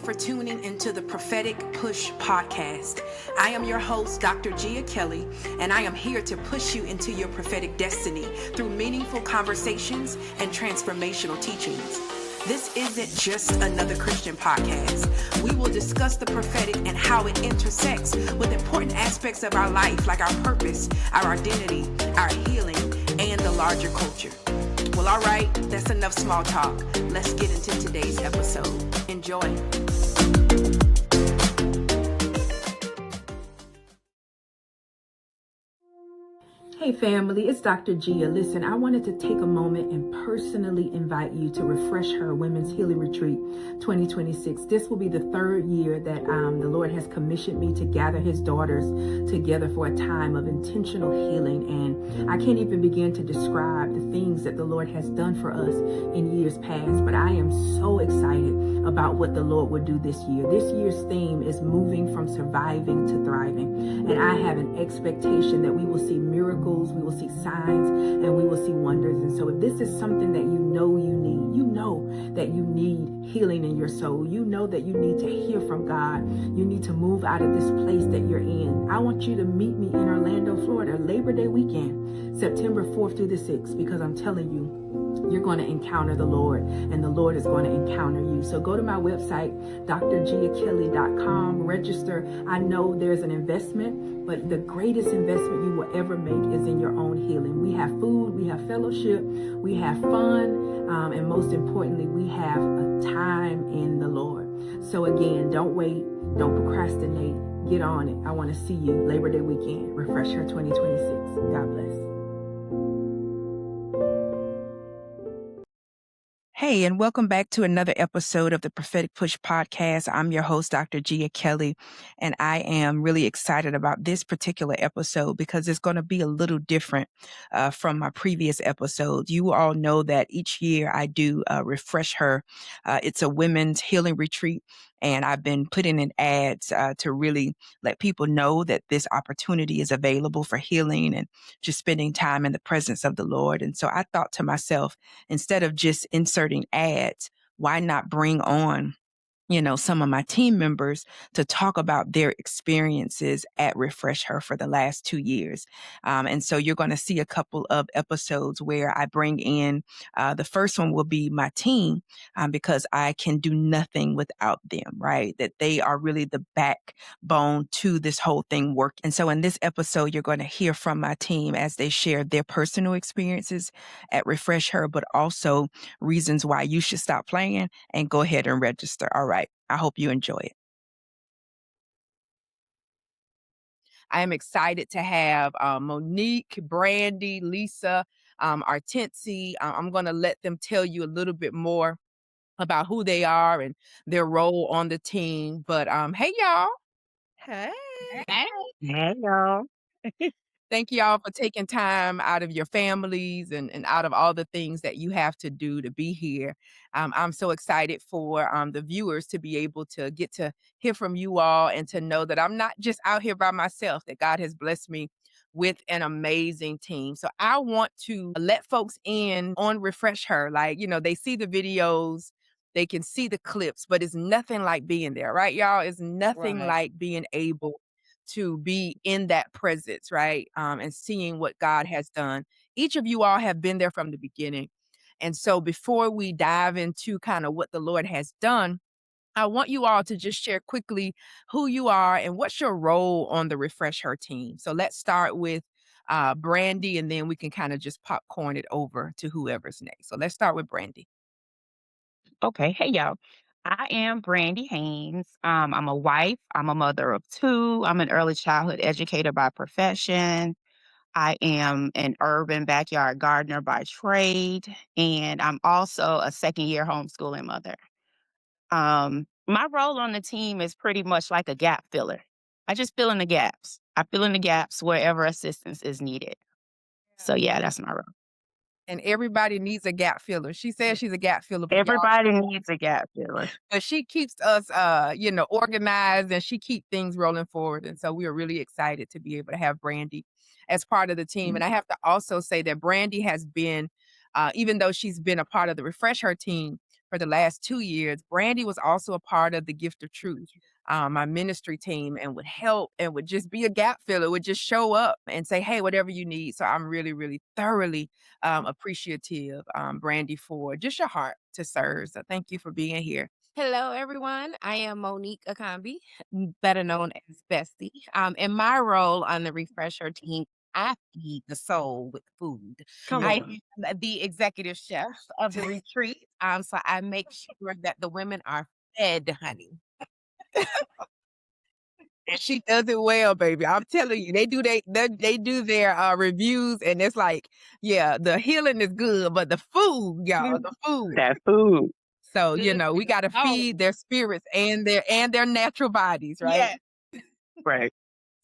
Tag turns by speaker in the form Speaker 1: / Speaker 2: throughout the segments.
Speaker 1: for tuning into the Prophetic Push podcast. I am your host, Dr. Ghia Kelly, and I am here to push you into your prophetic destiny through meaningful conversations and transformational teachings. This isn't just another Christian podcast. We will discuss the prophetic and how it intersects with important aspects of our life, like our purpose, our identity, our healing, and the larger culture. Well, all right, that's enough small talk. Let's get into today's episode. Enjoy. Hey family, it's Dr. Ghia. Listen, I wanted to take a moment and personally invite you to RefresHER Women's Healing Retreat 2026. This will be the third year that the Lord has commissioned me to gather his daughters together for a time of intentional healing. And I can't even begin to describe the things that the Lord has done for us in years past, but I am so excited about what the Lord will do this year. This year's theme is moving from surviving to thriving. And I have an expectation that we will see miracles, we will see signs, and we will see wonders. And so if this is something that you know that you need healing in your soul, you know that you need to hear from God, you need to move out of this place that you're in, I want you to meet me in Orlando, Florida, Labor Day weekend, September 4th through the 6th, because I'm telling you, you're going to encounter the Lord, and the Lord is going to encounter you. So go to my website, drgiakelly.com, register. I know there's an investment, but the greatest investment you will ever make is in your own healing. We have food, we have fellowship, we have fun, and most importantly, we have a time in the Lord. So again, don't wait, don't procrastinate, get on it. I want to see you Labor Day weekend, RefresHER 2026. God bless. Hey, and welcome back to another episode of the Prophetic Push podcast. I'm your host, Dr. Ghia Kelly, and I am really excited about this particular episode because it's going to be a little different from my previous episodes. You all know that each year I do RefresHER. It's a women's healing retreat, and I've been putting in ads to really let people know that this opportunity is available for healing and just spending time in the presence of the Lord. And so I thought to myself, instead of just inserting ads, why not bring on some of my team members to talk about their experiences at RefresHER for the last 2 years. And so you're going to see a couple of episodes where I bring in, the first one will be my team, because I can do nothing without them, right? That they are really the backbone to this whole thing working. And so in this episode, you're going to hear from my team as they share their personal experiences at RefresHER, but also reasons why you should stop playing and go ahead and register. All right. I hope you enjoy it. I am excited to have Monique, Brandy, Lisa, Artensi. I'm going to let them tell you a little bit more about who they are and their role on the team. But hey, y'all.
Speaker 2: Hey.
Speaker 3: Hey, y'all.
Speaker 1: Thank you all for taking time out of your families and out of all the things that you have to do to be here. I'm so excited for the viewers to be able to get to hear from you all and to know that I'm not just out here by myself, that God has blessed me with an amazing team. So I want to let folks in on RefresHER. Like, they see the videos, they can see the clips, but it's nothing like being there, right, y'all? It's nothing like being able to be in that presence, right? And seeing what God has done. Each of you all have been there from the beginning. And so before we dive into kind of what the Lord has done, I want you all to just share quickly who you are and what's your role on the RefresHER team. So let's start with Brandy, and then we can kind of just popcorn it over to whoever's next. So let's start with Brandy.
Speaker 3: Okay. Hey, y'all. I am Brandy Haynes. I'm a wife. I'm a mother of 2. I'm an early childhood educator by profession. I am an urban backyard gardener by trade. And I'm also a second-year homeschooling mother. My role on the team is pretty much like a gap filler. I just fill in the gaps. I fill in the gaps wherever assistance is needed. So, yeah, that's my role.
Speaker 1: And everybody needs a gap filler. She says she's a gap filler, but
Speaker 3: Everybody needs a gap filler.
Speaker 1: but she keeps us, organized, and she keeps things rolling forward. And so we are really excited to be able to have Brandy as part of the team. And I have to also say that Brandy has been, even though she's been a part of the RefresHER team, for the last 2 years, Brandy was also a part of the Gift of Truth, my ministry team, and would help and would just be a gap filler, would just show up and say, hey, whatever you need. So I'm really, really thoroughly appreciative, Brandy, for just your heart to serve. So thank you for being here.
Speaker 2: Hello, everyone. I am Monique Akambi, better known as Bestie. In my role on the RefresHER team, I feed the soul with food.
Speaker 3: Come
Speaker 2: I
Speaker 3: on.
Speaker 2: am the executive chef of the retreat. So I make sure that the women are fed, honey.
Speaker 1: And she does it well, baby. I'm telling you, they do their reviews, and it's like, yeah, the healing is good, but the food, y'all, the food.
Speaker 3: That food.
Speaker 1: So,
Speaker 2: Good
Speaker 1: we
Speaker 2: for the
Speaker 1: gotta feed
Speaker 2: soul.
Speaker 1: their spirits and their natural bodies, right?
Speaker 2: Yes.
Speaker 3: Right.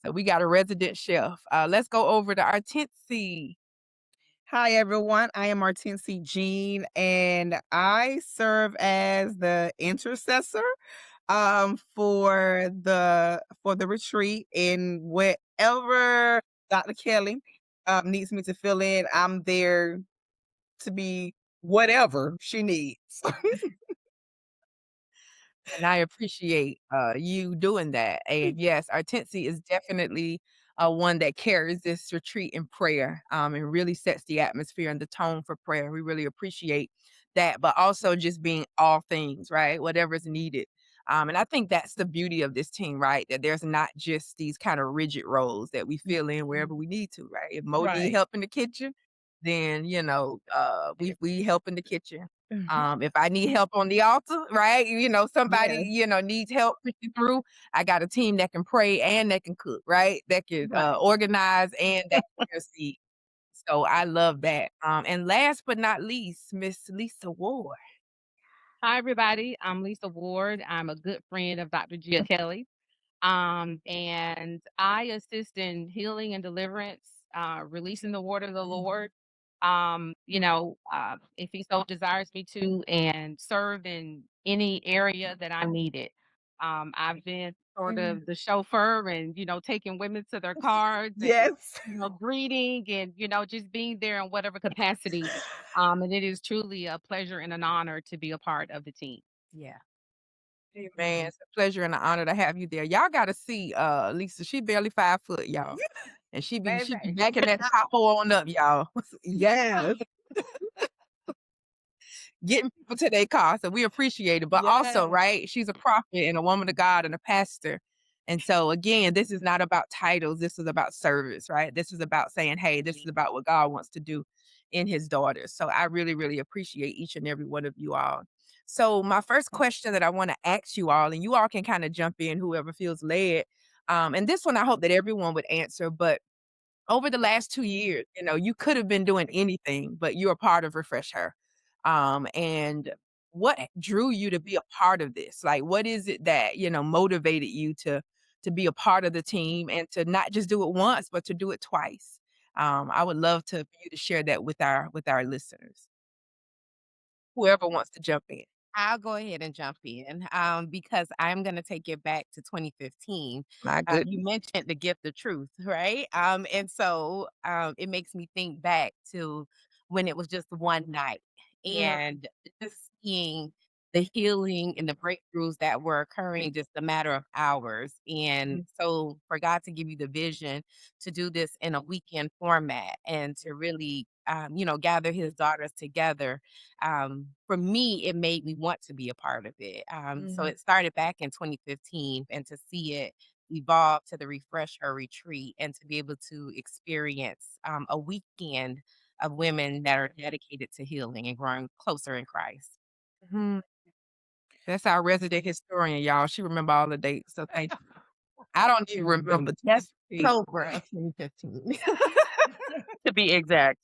Speaker 1: So we got a resident chef. Let's go over to our 10th C.
Speaker 4: Hi, everyone. I am Martincy Jean, and I serve as the intercessor for the retreat. And wherever Dr. Kelly needs me to fill in, I'm there to be whatever she needs.
Speaker 1: And I appreciate you doing that. And yes, our Tensi is definitely one that carries this retreat in prayer and really sets the atmosphere and the tone for prayer. We really appreciate that, but also just being all things, right? Whatever's needed. And I think that's the beauty of this team, right? That there's not just these kind of rigid roles that we fill in wherever we need to, right? If Mo need
Speaker 4: Right.
Speaker 1: help in the kitchen, then we help in the kitchen.
Speaker 4: Mhm.
Speaker 1: If I need help on the altar, right? Somebody,
Speaker 4: Yes.
Speaker 1: needs help pushing through. I got a team that can pray and that can cook, right? That can
Speaker 4: Right.
Speaker 1: organize and that can intercede. So I love that. And last but not least, Miss Lisa Ward.
Speaker 2: Hi, everybody. I'm Lisa Ward. I'm a good friend of Dr. Gia Kelly. And I assist in healing and deliverance, releasing the word of the Lord. If He so desires me to, and serve in any area that I need it. I've been sort
Speaker 4: Mhm.
Speaker 2: of the chauffeur and, taking women to their cars and,
Speaker 4: Yes.
Speaker 2: greeting and, just being there in whatever capacity. And it is truly a pleasure and an honor to be a part of the team. Yeah.
Speaker 1: Man, it's a pleasure and an honor to have you there. Y'all gotta see Lisa. She barely 5 foot, y'all. And she be
Speaker 2: Baby.
Speaker 1: backing that chopper on up, y'all.
Speaker 4: Yes.
Speaker 1: Getting people to their car, so we appreciate it, but also,
Speaker 2: Yes.
Speaker 1: right, she's a prophet and a woman of God and a pastor, and so, again, this is not about titles, this is about service, right? This is about saying, "Hey, this is about what God wants to do in his daughters," so I really, really appreciate each and every one of you all. So, my first question that I wanna ask you all, and you all can kinda jump in, whoever feels led, and this one I hope that everyone would answer, but over the last 2 years, you could have been doing anything, but you're a part of RefresHER. And what drew you to be a part of this? Like, what is it that, motivated you to be a part of the team and to not just do it once, but to do it twice? I would love for you to share that with our listeners. Whoever wants to jump in.
Speaker 2: I'll go ahead and jump in because I'm going to take it back to 2015.
Speaker 1: My goodness.
Speaker 2: You mentioned the gift of truth, right? And so it makes me think back to when it was just one night
Speaker 1: Mm,
Speaker 2: and just seeing the healing and the breakthroughs that were occurring just a matter of hours. And
Speaker 1: mm,
Speaker 2: so for God to give you the vision to do this in a weekend format and to really, gather his daughters together for me, it made me want to be a part of it. So
Speaker 1: mhm,
Speaker 2: it started back in 2015, and to see it evolve to the Refresh Her retreat, and to be able to experience a weekend of women that are dedicated to healing and growing closer in Christ.
Speaker 1: mhm. That's our resident historian, y'all. She remember all the dates, so thank you. I don't even remember.
Speaker 2: That's
Speaker 1: Just
Speaker 2: October of 2015.
Speaker 3: To be exact.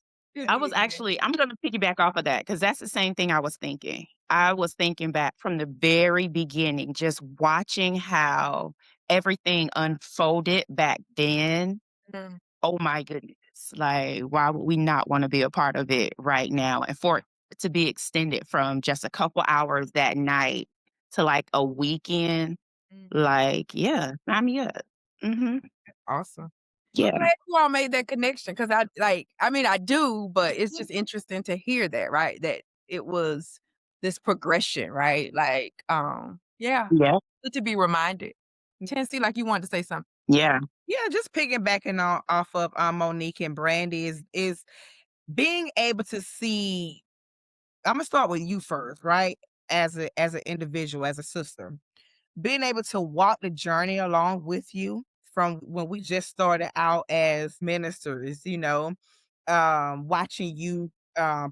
Speaker 3: I was
Speaker 1: yeah.
Speaker 3: actually I'm gonna piggyback off of that because that's the same thing I was thinking. I was thinking back from the very beginning, just watching how everything unfolded back then.
Speaker 1: Mm,
Speaker 3: Oh my goodness. Like, why would we not wanna be a part of it right now? And for it to be extended from just a couple hours that night to, like, a weekend,
Speaker 1: mm.
Speaker 3: like, yeah, sign me up. Mhm.
Speaker 1: Awesome. I'm
Speaker 3: Yeah.
Speaker 1: glad you all made that connection because I mean, I do, but it's just interesting to hear that, right? That it was this progression, right? Like, yeah,
Speaker 3: Yeah.
Speaker 1: good to be reminded. Tennessee, like you wanted to say something.
Speaker 3: Yeah.
Speaker 4: Yeah, just piggybacking on off of Monique and Brandy is being able to see. I'm gonna start with you first, right? As an individual, as a sister, being able to walk the journey along with you from when we just started out as ministers, watching you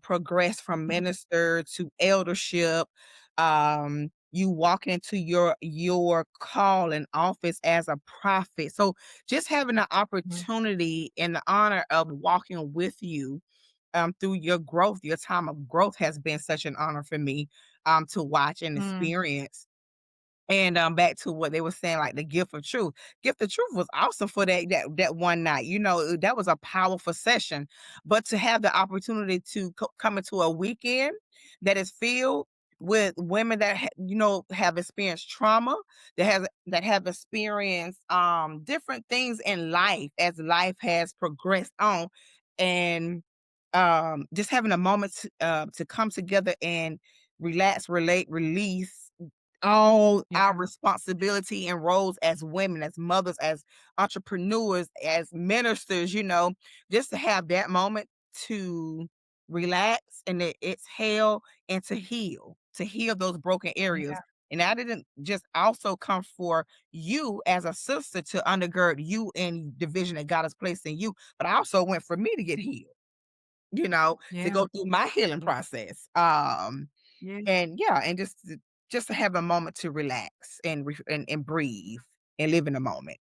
Speaker 4: progress from minister to eldership, you walk into your call and office as a prophet. So just having the
Speaker 1: Mhm.
Speaker 4: opportunity and the honor of walking with you through your growth, your time of growth has been such an honor for me to watch and
Speaker 1: Mm,
Speaker 4: experience. And, back to what they were saying, like the gift of truth. Gift of truth was awesome for that one night. That was a powerful session. But to have the opportunity to come into a weekend that is filled with women that have experienced trauma, that have experienced different things in life as life has progressed on, and just having a moment to come together and relax, relate, release all
Speaker 1: yeah,
Speaker 4: our responsibility and roles as women, as mothers, as entrepreneurs, as ministers, just to have that moment to relax and to exhale and to heal those broken areas.
Speaker 1: yeah,
Speaker 4: And I didn't just also come for you as a sister to undergird you and the vision that God has placed in you, but I also went for me to get healed, to
Speaker 1: yeah,
Speaker 4: go through my healing process.
Speaker 1: yeah.
Speaker 4: And yeah, and just to have a moment to relax and and breathe and live in the moment.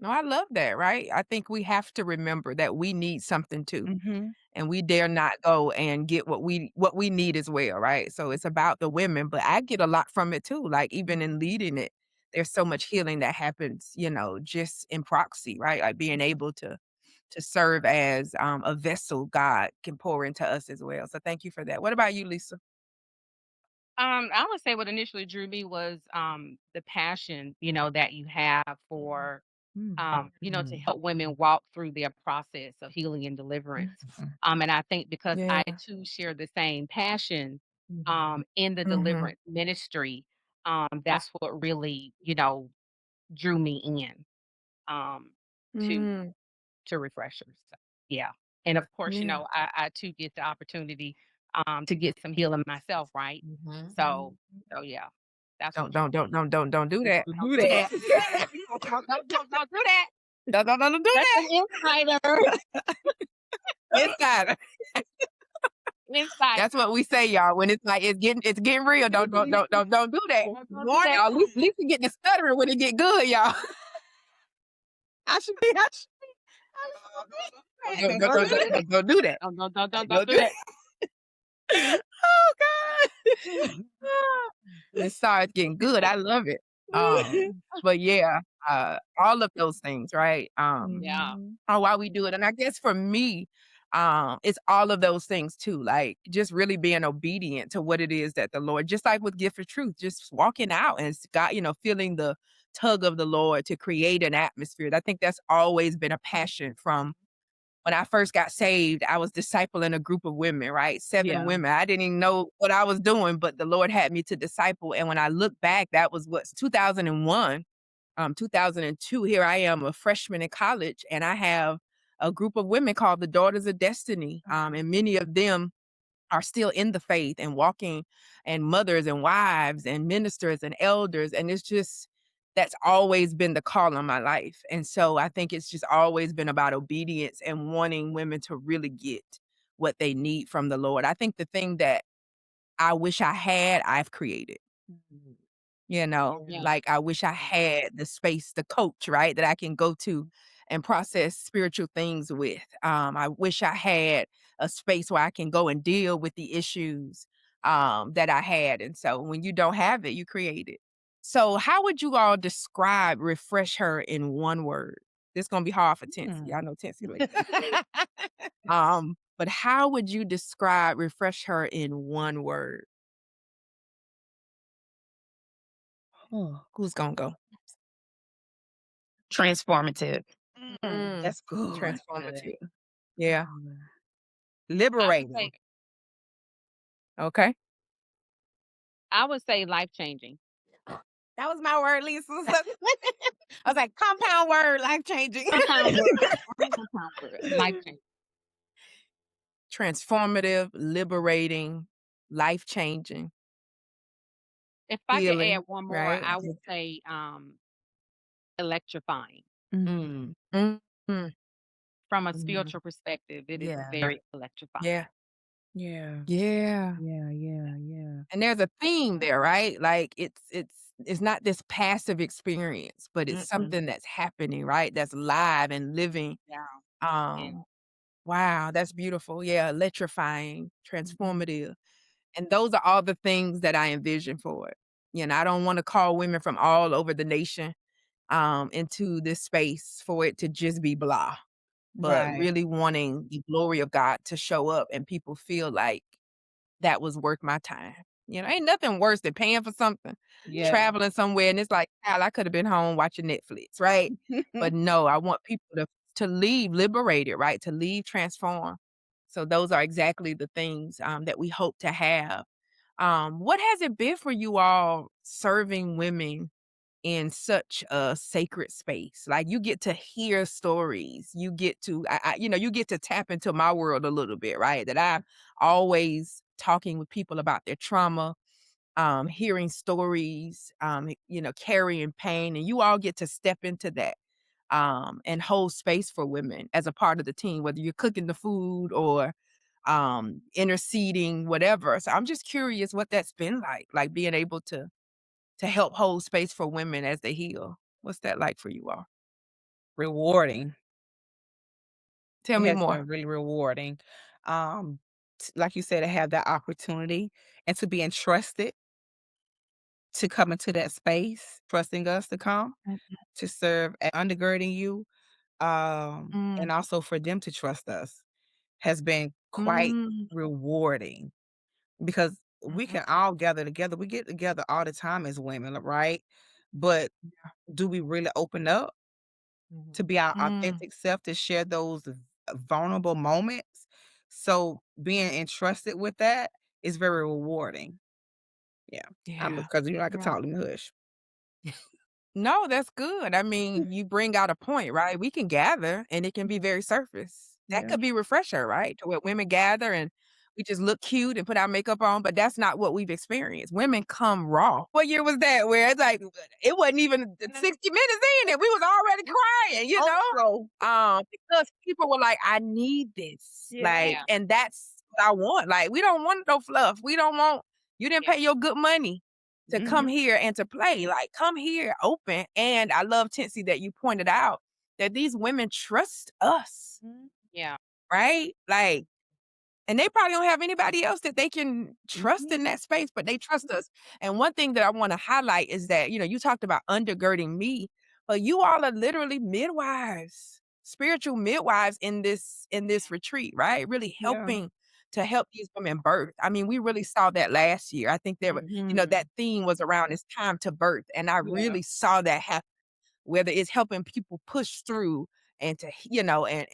Speaker 1: No, I love that, right? I think we have to remember that we need something too,
Speaker 4: Mhm.
Speaker 1: and we dare not go and get what we need as well, right? So it's about the women, but I get a lot from it too. Like even in leading it, there's so much healing that happens, just in proxy, right? Like being able to serve as a vessel God can pour into us as well. So thank you for that. What about you, Lisa?
Speaker 2: I would say what initially drew me was the passion, that you have for to
Speaker 4: Mhm.
Speaker 2: help women walk through their process of healing and deliverance.
Speaker 4: Mhm.
Speaker 2: And I think because I
Speaker 1: Yeah.
Speaker 2: too share the same passion in the
Speaker 1: Mhm.
Speaker 2: deliverance ministry, that's what really, drew me in um, to
Speaker 1: Mm,
Speaker 2: refreshers. So, yeah. And of course,
Speaker 1: yeah.
Speaker 2: I too get the opportunity to get some healing myself, right?
Speaker 4: Mhm.
Speaker 2: So yeah, that's what
Speaker 1: Don't
Speaker 2: drew
Speaker 1: don't
Speaker 2: me.
Speaker 1: don't don't don't don't do that.
Speaker 4: Don't
Speaker 2: Don't
Speaker 4: do
Speaker 2: do
Speaker 4: that.
Speaker 2: that. Don't do that.
Speaker 1: Don't do
Speaker 2: That's
Speaker 1: that.
Speaker 2: an insider.
Speaker 1: Insider.
Speaker 2: Insider.
Speaker 1: That's what we say, y'all. When it's like it's getting real. Don't do that.
Speaker 2: Don't do
Speaker 1: Morning,
Speaker 2: that.
Speaker 1: or at least we get the stuttering when it get good, y'all.
Speaker 4: I should be. I should
Speaker 1: Don't
Speaker 4: be.
Speaker 1: don't don't don't, don't, don't do that.
Speaker 2: Don't
Speaker 1: Don't
Speaker 2: do
Speaker 1: do that.
Speaker 2: that.
Speaker 1: Oh God. When it starts getting good, I love it. But yeah, all of those things, right?
Speaker 2: Yeah.
Speaker 4: Mhm.
Speaker 1: Or why we do it. And I guess for me, it's all of those things too. Like just really being obedient to what it is that the Lord, just like with Gift of Truth, just walking out and God, feeling the tug of the Lord to create an atmosphere. I think that's always been a passion from when I first got saved. I was discipling a group of women, right? 7
Speaker 2: Yeah.
Speaker 1: women. I didn't even know what I was doing, but the Lord had me to disciple. And when I look back, that was what's 2001, 2002. Here I am, a freshman in college, and I have a group of women called the Daughters of Destiny. And many of them are still in the faith and walking, and mothers and wives and ministers and elders. And it's just, that's always been the call on my life. And so I think it's just always been about obedience and wanting women to really get what they need from the Lord. I think the thing that I wish I had, I've created.
Speaker 4: Mhm.
Speaker 2: Yeah.
Speaker 1: Like I wish I had the space, the coach, right, that I can go to and process spiritual things with. I wish I had a space where I can go and deal with the issues that I had. And so when you don't have it, you create it. So how would you all describe refresh her in one word? This gonna be hard for Tensie.
Speaker 4: Mm.
Speaker 1: I know Tensie like this. But how would you describe refresh her in one word?
Speaker 4: Oh,
Speaker 1: Who's gonna go?
Speaker 3: Transformative.
Speaker 1: Mm,
Speaker 4: that's good.
Speaker 1: transformative. Yeah.
Speaker 4: Mm.
Speaker 2: I would
Speaker 4: Liberating.
Speaker 2: say
Speaker 1: Okay.
Speaker 2: I would say life changing. That was my word, Lisa. I was like, compound word, life changing.
Speaker 3: Compound word. Compound word. Life changing.
Speaker 1: Transformative, liberating, life changing,
Speaker 2: If I could add
Speaker 1: healing,
Speaker 2: one more,
Speaker 1: right?
Speaker 2: I would say electrifying.
Speaker 4: Mhm.
Speaker 1: Mm. Mm. Mm.
Speaker 2: From a
Speaker 1: Mhm.
Speaker 2: spiritual perspective, it is
Speaker 1: Yeah.
Speaker 2: very electrifying.
Speaker 1: Yeah.
Speaker 4: Yeah.
Speaker 1: Yeah.
Speaker 4: Yeah, yeah, yeah.
Speaker 1: And there's a theme there, right? Like it's not this passive experience, but it's
Speaker 4: Mm-mm.
Speaker 1: something that's happening, right? That's live and living.
Speaker 2: Yeah. And
Speaker 1: Um, wow, that's beautiful. Yeah, electrifying,
Speaker 4: Mhm.
Speaker 1: transformative. And those are all the things that I envision for it. You know, I don't want to call women from all over the nation into this space for it to just be blah, but
Speaker 4: Right.
Speaker 1: really wanting the glory of God to show up and people feel like that was worth my time. You know, ain't nothing worse than paying for something,
Speaker 4: Yeah.
Speaker 1: traveling somewhere, and it's like, "Hell, I could have been home watching Netflix," right? But no, I want people to leave liberated, right? To leave transformed. So those are exactly the things, that we hope to have. What has it been for you all serving women in such a sacred space? Like, you get to hear stories, you get to you get to tap into my world a little bit, right? That I'm always talking with people about their trauma, hearing stories, carrying pain, and you all get to step into that, and hold space for women as a part of the team, whether you're cooking the food or, interceding, whatever. So I'm just curious what that's been like being able to help hold space for women as they heal. What's that like for you all?
Speaker 4: Rewarding.
Speaker 1: Tell
Speaker 4: It
Speaker 1: me
Speaker 4: has
Speaker 1: more.
Speaker 4: been really rewarding. Like you said, to have that opportunity and to be entrusted to come into that space, trusting us to come
Speaker 1: Mhm.
Speaker 4: to serve undergirding you, and
Speaker 1: Mm,
Speaker 4: also for them to trust us has been quite
Speaker 1: mm,
Speaker 4: rewarding because we
Speaker 1: mhm,
Speaker 4: can all gather together. We get together all the time as women, right? But do we really open up
Speaker 2: mhm.
Speaker 4: to be our
Speaker 1: mm,
Speaker 4: authentic self to share those vulnerable moments? So being entrusted with that is very rewarding. Yeah.
Speaker 1: yeah,
Speaker 4: Because I could
Speaker 1: yeah.
Speaker 4: talk, let me hush.
Speaker 1: No, that's good. I mean, you bring out a point, right? We can gather and it can be very surface. That
Speaker 4: Yeah.
Speaker 1: could be refresher, right? To where women gather and we just look cute and put our makeup on, but that's not what we've experienced. Women come raw. What year was that? Where it's like it wasn't even 60 minutes in and we was already crying, you know?
Speaker 4: Also,
Speaker 1: Because people were like, I need this.
Speaker 4: yeah.
Speaker 1: Like,
Speaker 2: Yeah.
Speaker 1: and that's what I want. Like, we don't want no fluff. We don't want you didn't
Speaker 2: Yeah.
Speaker 1: pay your good money to come
Speaker 4: Mhm.
Speaker 1: here and to play. Like, come here open. And I love Tensy that you pointed out that these women trust us,
Speaker 4: Mhm.
Speaker 2: Yeah.
Speaker 1: right? Like, and they probably don't have anybody else that they can trust
Speaker 4: Mhm.
Speaker 1: in that space, but they trust us. And one thing that I want to highlight is that, you talked about undergirding me, but you all are literally midwives, spiritual midwives in this retreat, right? Really
Speaker 4: Yeah.
Speaker 1: helping to help these women birth. I mean, we really saw that last year. I think there were,
Speaker 4: Mhm.
Speaker 1: that theme was around it's time to birth. And I
Speaker 4: Yeah.
Speaker 1: really saw that happen whether it's helping people push through and to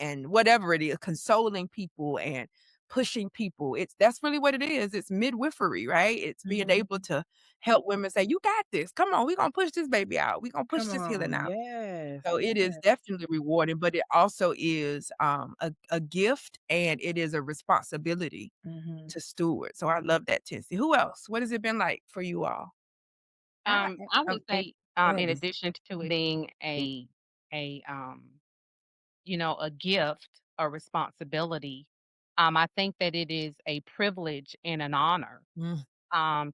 Speaker 1: and whatever it is, consoling people and pushing people. That's really what it is. It's midwifery, right? It's being
Speaker 4: Mhm.
Speaker 1: able to help women say, "You got this. Come on, we're gonna push this baby out. We're gonna push
Speaker 4: Come
Speaker 1: this healing
Speaker 4: on.
Speaker 1: out."
Speaker 4: Yes.
Speaker 1: So it is
Speaker 4: Yes.
Speaker 1: definitely rewarding, but it also is a gift and it is a responsibility
Speaker 4: Mhm.
Speaker 1: to steward. So I love that, Tennessee. Who else? What has it been like for you all?
Speaker 4: I
Speaker 2: I would
Speaker 4: okay.
Speaker 2: say,
Speaker 4: Go ahead,
Speaker 2: in
Speaker 4: Lisa.
Speaker 2: addition to it being a a gift, a responsibility, I think that it is a privilege and an honor
Speaker 1: Mm,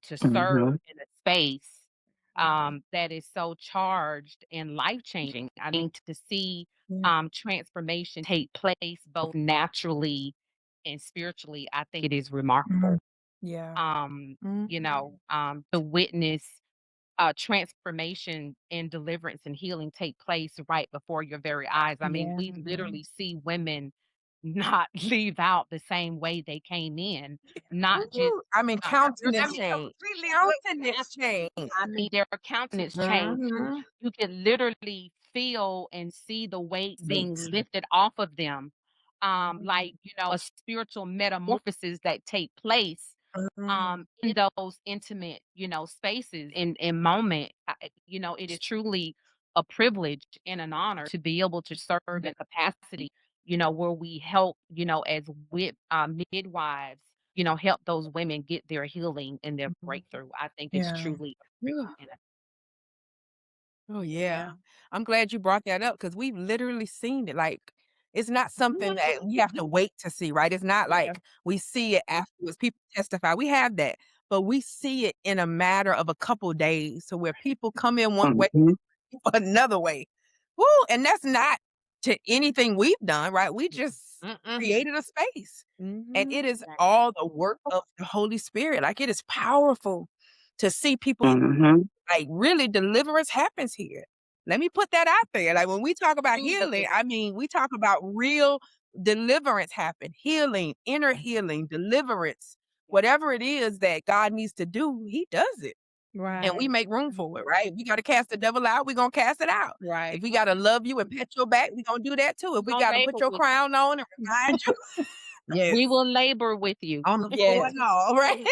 Speaker 2: to serve
Speaker 3: Mhm.
Speaker 2: in a space
Speaker 4: Mhm.
Speaker 2: that is so charged and life changing. I mean, to see
Speaker 1: yeah.
Speaker 2: transformation take place both naturally and spiritually, I think it is
Speaker 1: Mm,
Speaker 2: remarkable.
Speaker 4: Yeah.
Speaker 1: mm,
Speaker 2: To witness transformation and deliverance and healing take place right before your very eyes. I mean,
Speaker 4: Yeah.
Speaker 2: we literally see women not leave out the same way they came in, not just
Speaker 1: Woo! I mean,
Speaker 2: I
Speaker 1: countenance
Speaker 2: mean,
Speaker 1: change.
Speaker 2: completely
Speaker 1: Countenance change.
Speaker 2: I mean, their countenance change.
Speaker 1: Mhm.
Speaker 2: You can literally feel and see the weight being
Speaker 1: Yes.
Speaker 2: lifted off of them.
Speaker 4: Mhm.
Speaker 2: A spiritual metamorphosis that take place In those intimate, spaces and moment, it is truly a privilege and an honor to be able to serve in capacity, where we help, as midwives, help those women get their healing and their
Speaker 4: Mhm.
Speaker 2: breakthrough. I think it's
Speaker 4: Yeah.
Speaker 2: truly a
Speaker 1: Yeah.
Speaker 2: privilege and
Speaker 1: Oh,
Speaker 4: Yeah.
Speaker 1: yeah. I'm glad you brought that up because we've literally seen it. Like, it's not something that we have to wait to see, right? It's not
Speaker 4: Yeah.
Speaker 1: like we see it afterwards. People testify. We have that, but we see it in a matter of a couple days to where people come in one way,
Speaker 3: Mhm.
Speaker 1: another way. Woo! And that's not to anything we've done, right? We just
Speaker 2: Mm-mm.
Speaker 1: created a space. And
Speaker 4: Mhm.
Speaker 1: it is
Speaker 2: Right.
Speaker 1: all the work of the Holy Spirit. Like it is powerful to see people
Speaker 3: Mhm.
Speaker 1: like really deliverance happens here. Let me put that out there. Like when we talk about
Speaker 2: True
Speaker 1: healing,
Speaker 2: deliverance.
Speaker 1: I mean, we talk about real deliverance happen, healing, inner healing, deliverance,
Speaker 2: Yeah.
Speaker 1: whatever it is that God needs to do, he does it. And
Speaker 4: Right.
Speaker 1: we make room for it, right? If we got to cast the devil out, we're going to cast it out. If
Speaker 4: Right.
Speaker 1: we got to love you and pat your back, we're going to do that too. If
Speaker 2: We're
Speaker 1: we
Speaker 2: gonna
Speaker 1: got to put
Speaker 2: labor
Speaker 1: your
Speaker 2: with
Speaker 1: crown on and remind you, yes,
Speaker 2: we will labor with you.
Speaker 1: on the floor
Speaker 4: Yes.
Speaker 1: and all, right?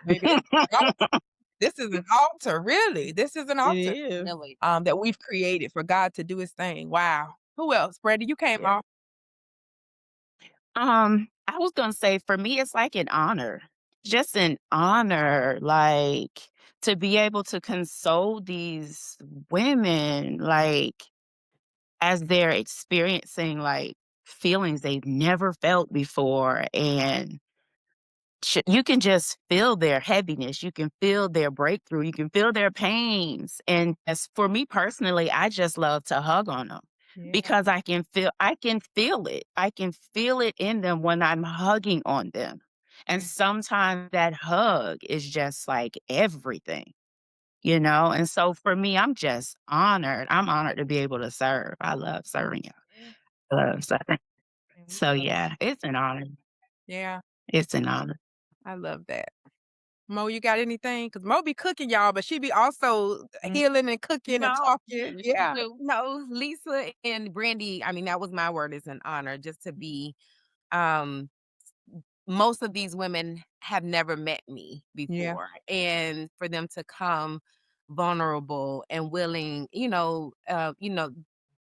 Speaker 1: Baby, this is an altar. This is an altar, really. This is an
Speaker 4: It
Speaker 1: altar.
Speaker 4: is.
Speaker 2: Really.
Speaker 1: That we've created for God to do his thing. Wow. Who else? Brady, you came
Speaker 4: Yeah.
Speaker 1: off.
Speaker 3: I was gonna say for me, it's like an honor. Just an honor, like to be able to console these women, like as they're experiencing like feelings they've never felt before. And you can just feel their heaviness. You can feel their breakthrough. You can feel their pains. And as for me personally, I just love to hug on them
Speaker 1: Yeah.
Speaker 3: because I can feel it. I can feel it in them when I'm hugging on them. And
Speaker 1: Yeah.
Speaker 3: sometimes that hug is just like everything, you know? And so for me, I'm just honored. I'm honored to be able to serve. I love serving you.
Speaker 1: Yeah.
Speaker 3: I love serving.
Speaker 1: And we
Speaker 3: So
Speaker 1: love
Speaker 3: yeah, it's an honor.
Speaker 1: yeah,
Speaker 3: It's an honor.
Speaker 1: I love that. Mo, you got anything? Because Mo be cooking, y'all, but she be also
Speaker 4: Mm.
Speaker 1: healing and cooking and
Speaker 2: No,
Speaker 1: talking. Yeah.
Speaker 2: no, Lisa and Brandy, I mean, that was my word, is an honor just to be um most of these women have never met me
Speaker 1: Yeah.
Speaker 2: before, and for them to come vulnerable and willing,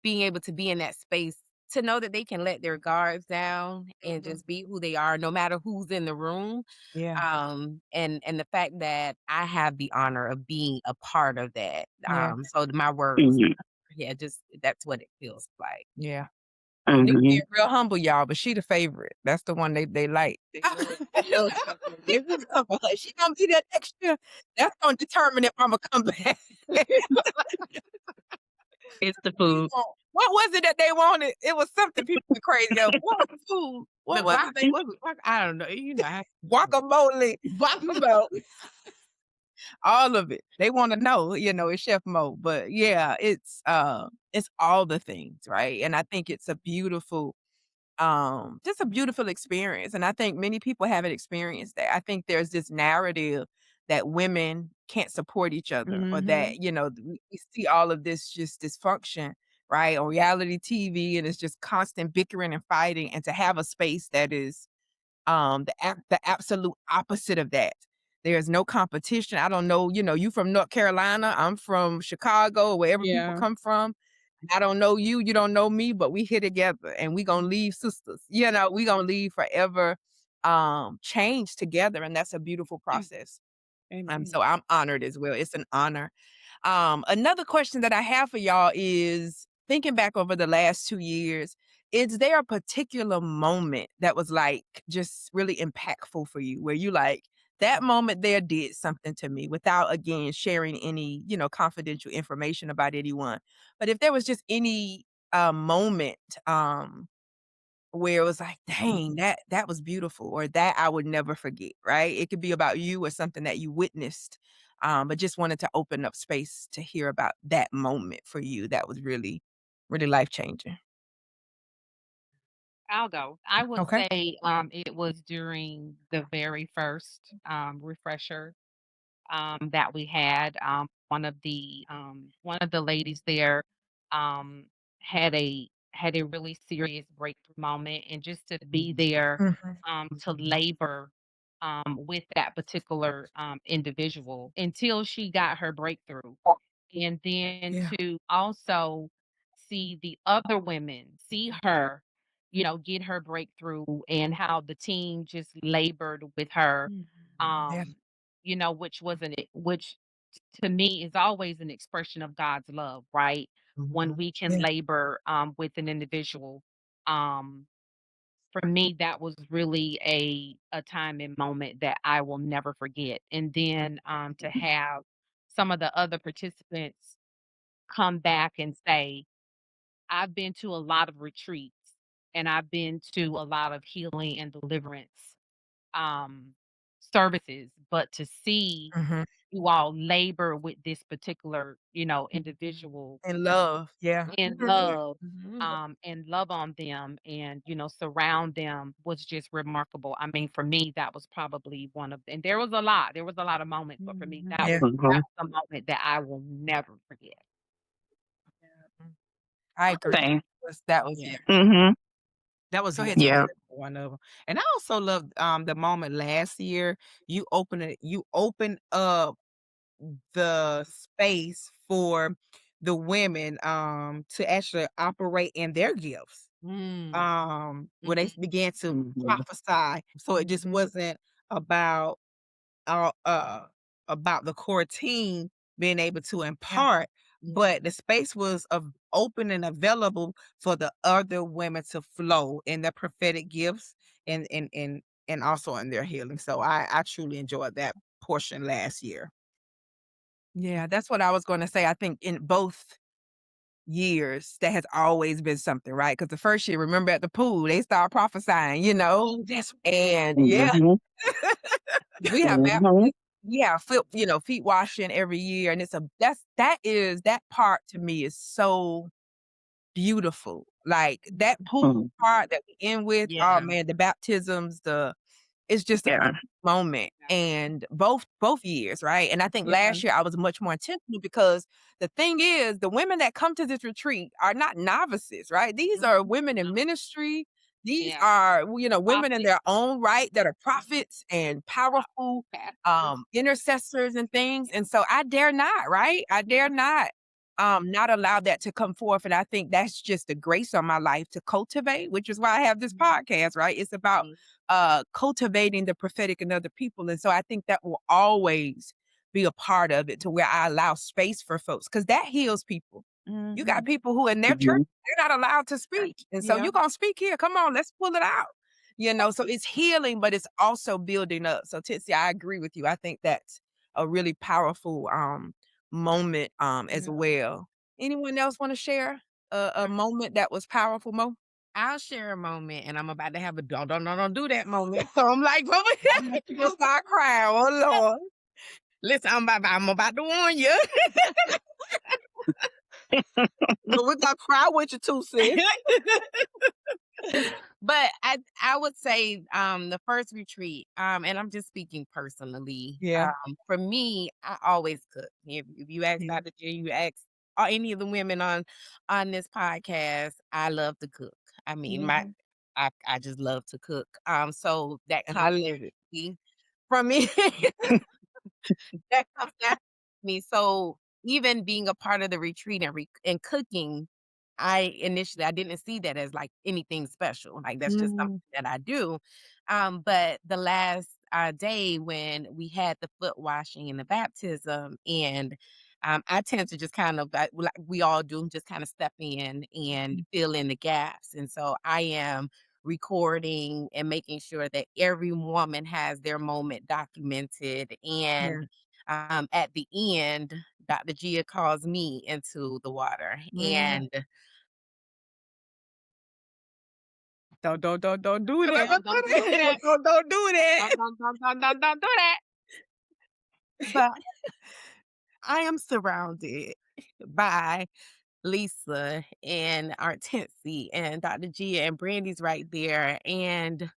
Speaker 2: being able to be in that space to know that they can let their guards down and
Speaker 1: Mhm.
Speaker 2: just be who they are no matter who's in the room.
Speaker 1: Yeah.
Speaker 2: And the fact that I have the honor of being a part of that.
Speaker 1: Yeah.
Speaker 2: So my word was,
Speaker 3: Mhm.
Speaker 2: yeah, just that's what it feels like.
Speaker 1: Yeah. Nick being
Speaker 3: Mhm.
Speaker 1: real humble, y'all, but she the favorite. That's the one they like. Like, she gonna be that extra. That's gonna determine if I'm gonna come back.
Speaker 3: It's the
Speaker 1: You
Speaker 3: food.
Speaker 1: want what was it that they wanted? It was something people were crazy over. What was the food?
Speaker 2: The
Speaker 1: What was
Speaker 2: guac,
Speaker 1: it they
Speaker 2: what was guac? I don't know.
Speaker 1: guacamole,
Speaker 2: Guacamole.
Speaker 1: all of it. They wanna know, it's Chef Mo. But yeah, it's all the things, right? And I think it's a beautiful just a beautiful experience, and I think many people haven't experienced that. I think there's this narrative that women can't support each other or that,
Speaker 4: Mhm.
Speaker 1: we see all of this just dysfunction, right, on reality TV, and it's just constant bickering and fighting, and to have a space that is, the absolute opposite of that. There's no competition. I don't know, you from North Carolina, I'm from Chicago, wherever people
Speaker 4: Yeah.
Speaker 1: come from. I don't know you, you don't know me, but we here together and we gonna leave sisters. We gonna leave forever changed together. And that's a beautiful process.
Speaker 4: Amen.
Speaker 1: So I'm honored as well. It's an honor. Another question that I have for y'all is thinking back over the last 2 years, is there a particular moment that was like just really impactful for you where you like that moment there did something to me without again sharing any, confidential information about anyone. But if there was just any moment where it was like, dang, that was beautiful, or that I would never forget, right? It could be about you or something that you witnessed, but just wanted to open up space to hear about that moment for you that was really, really life changing.
Speaker 2: I'll go. I would
Speaker 1: Okay.
Speaker 2: say it was during the very first refresher that we had. One of the ladies there um, had a really serious breakthrough moment, and just to be there
Speaker 1: Mhm.
Speaker 2: to labor with that particular individual until she got her breakthrough. And then
Speaker 4: Yeah.
Speaker 2: to also see the other women see her, get her breakthrough and how the team just labored with her,
Speaker 1: Mhm. Yeah.
Speaker 2: um, which wasn't it, which to me is always an expression of God's love, right? When
Speaker 4: Mhm.
Speaker 2: we can
Speaker 4: Yeah.
Speaker 2: labor with an individual. Um, for me, that was really a time and moment that I will never forget. And then to have some of the other participants come back and say, I've been to a lot of retreats and I've been to a lot of healing and deliverance um, services, but to see
Speaker 1: Mhm.
Speaker 2: you all labor with this particular, individual
Speaker 1: And love. Yeah.
Speaker 2: in
Speaker 1: Yeah.
Speaker 2: love,
Speaker 1: Mhm.
Speaker 2: and love on them and, surround them was just remarkable. I mean, for me, that was probably one of, and there was a lot of moments, but for me, that
Speaker 1: Yeah.
Speaker 2: was
Speaker 3: Mhm.
Speaker 2: a moment that I will never forget.
Speaker 1: Mhm. I agree.
Speaker 3: Same.
Speaker 1: That was
Speaker 4: Yeah.
Speaker 1: yeah.
Speaker 3: Mhm.
Speaker 4: That was
Speaker 1: Go ahead,
Speaker 4: definitely
Speaker 3: Yeah.
Speaker 1: Titsy.
Speaker 4: one of them. And I also loved the moment last year you open up the space for the women to actually operate in their gifts.
Speaker 2: Mm,
Speaker 4: When they
Speaker 2: mhm,
Speaker 4: began to
Speaker 3: Mhm.
Speaker 4: prophesy. So it just
Speaker 1: Mhm.
Speaker 4: wasn't about uh, uh, about the core team being able to
Speaker 1: Yeah.
Speaker 4: impart,
Speaker 2: yeah,
Speaker 4: but the space was open and available for the other women to flow in their prophetic gifts and also in their healing. So I truly enjoyed that portion last year.
Speaker 1: Yeah, that's what I was gonna say. I think in both years, that has always been something, right? Because the first year, remember at the pool, they start prophesying,
Speaker 4: Oh, that's
Speaker 1: and yeah,
Speaker 3: Mhm.
Speaker 1: we have
Speaker 3: Mhm.
Speaker 1: yeah, feet washing every year, and that part to me is so beautiful. Like that pool
Speaker 3: Mhm.
Speaker 1: part that we end with, oh
Speaker 2: yeah,
Speaker 1: man, the baptisms, it's just a
Speaker 3: Yeah.
Speaker 1: moment, and both years, right? And I think
Speaker 4: yeah.
Speaker 1: last year I was much more intentional because the thing is, the women that come to this retreat are not novices, right? These are
Speaker 2: mhm,
Speaker 1: women in ministry. These
Speaker 2: yeah,
Speaker 1: are, women in
Speaker 2: prophet,
Speaker 1: their own right that are prophets and powerful
Speaker 2: pastors,
Speaker 1: intercessors and things. And so I dare not, right? I dare not allow that to come forth. And I think that's just the grace on my life to cultivate, which is why I have this podcast, right? It's about
Speaker 2: mhm,
Speaker 1: cultivating the prophetic in other people. And so I think that will always be a part of it to where I allow space for folks because that heals people. You got
Speaker 4: Mhm.
Speaker 1: people who in their church,
Speaker 3: Mhm.
Speaker 1: they're not allowed to speak. And so
Speaker 4: Yeah.
Speaker 1: you're going to speak here. Come on, let's pull it out. So it's healing, but it's also building up. So Titsy, I agree with you. I think that's a really powerful moment as
Speaker 4: Yeah.
Speaker 1: well. Anyone else want to share a moment that was powerful, Mo?
Speaker 2: I'll share a moment, and I'm about to have a don't do that moment.
Speaker 1: So I'm like, you gonna start crying. Oh Lord.
Speaker 2: Listen, I'm about to warn you.
Speaker 4: But we're gonna cry with you too, sis.
Speaker 2: But I would say, the first retreat, and I'm just speaking personally,
Speaker 4: Yeah.
Speaker 2: for me, I always cook. If you ask
Speaker 4: Yeah.
Speaker 2: Dr. J, you ask any of the women on this podcast, I love to cook. I mean,
Speaker 4: Mhm.
Speaker 2: I just love to cook. So that
Speaker 1: And
Speaker 2: comes
Speaker 1: I live it.
Speaker 2: from me. That comes naturally to me. So even being a part of the retreat and cooking, I didn't see that as like anything special. Like that's just something
Speaker 1: Mm,
Speaker 2: that I do. But the last day when we had the foot washing and the baptism, and I tend to just kind of like we all do, just kind of step in and fill in the gaps. And so I am recording and making sure that every woman has their moment documented and
Speaker 1: yeah.
Speaker 2: at the end, Dr. Gia calls me into the water,
Speaker 1: Mm.
Speaker 2: and
Speaker 4: Don't do that.
Speaker 2: don't do that.
Speaker 4: Don't do that.
Speaker 2: Don't do that. But I am surrounded by Lisa and Artensi and Dr. Gia and Brandy's right there, and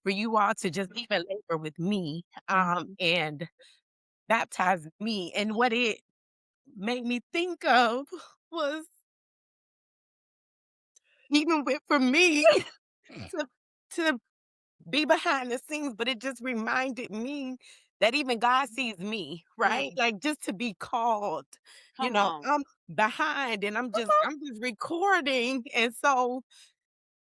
Speaker 2: for you all to just even labor with me, and baptize me, and what it made me think of was even with for me to to be behind the scenes, but it just reminded me that even God sees me, right?
Speaker 5: Mm,
Speaker 2: Like just to be called,
Speaker 5: come on.
Speaker 2: I'm behind and I'm just recording. And so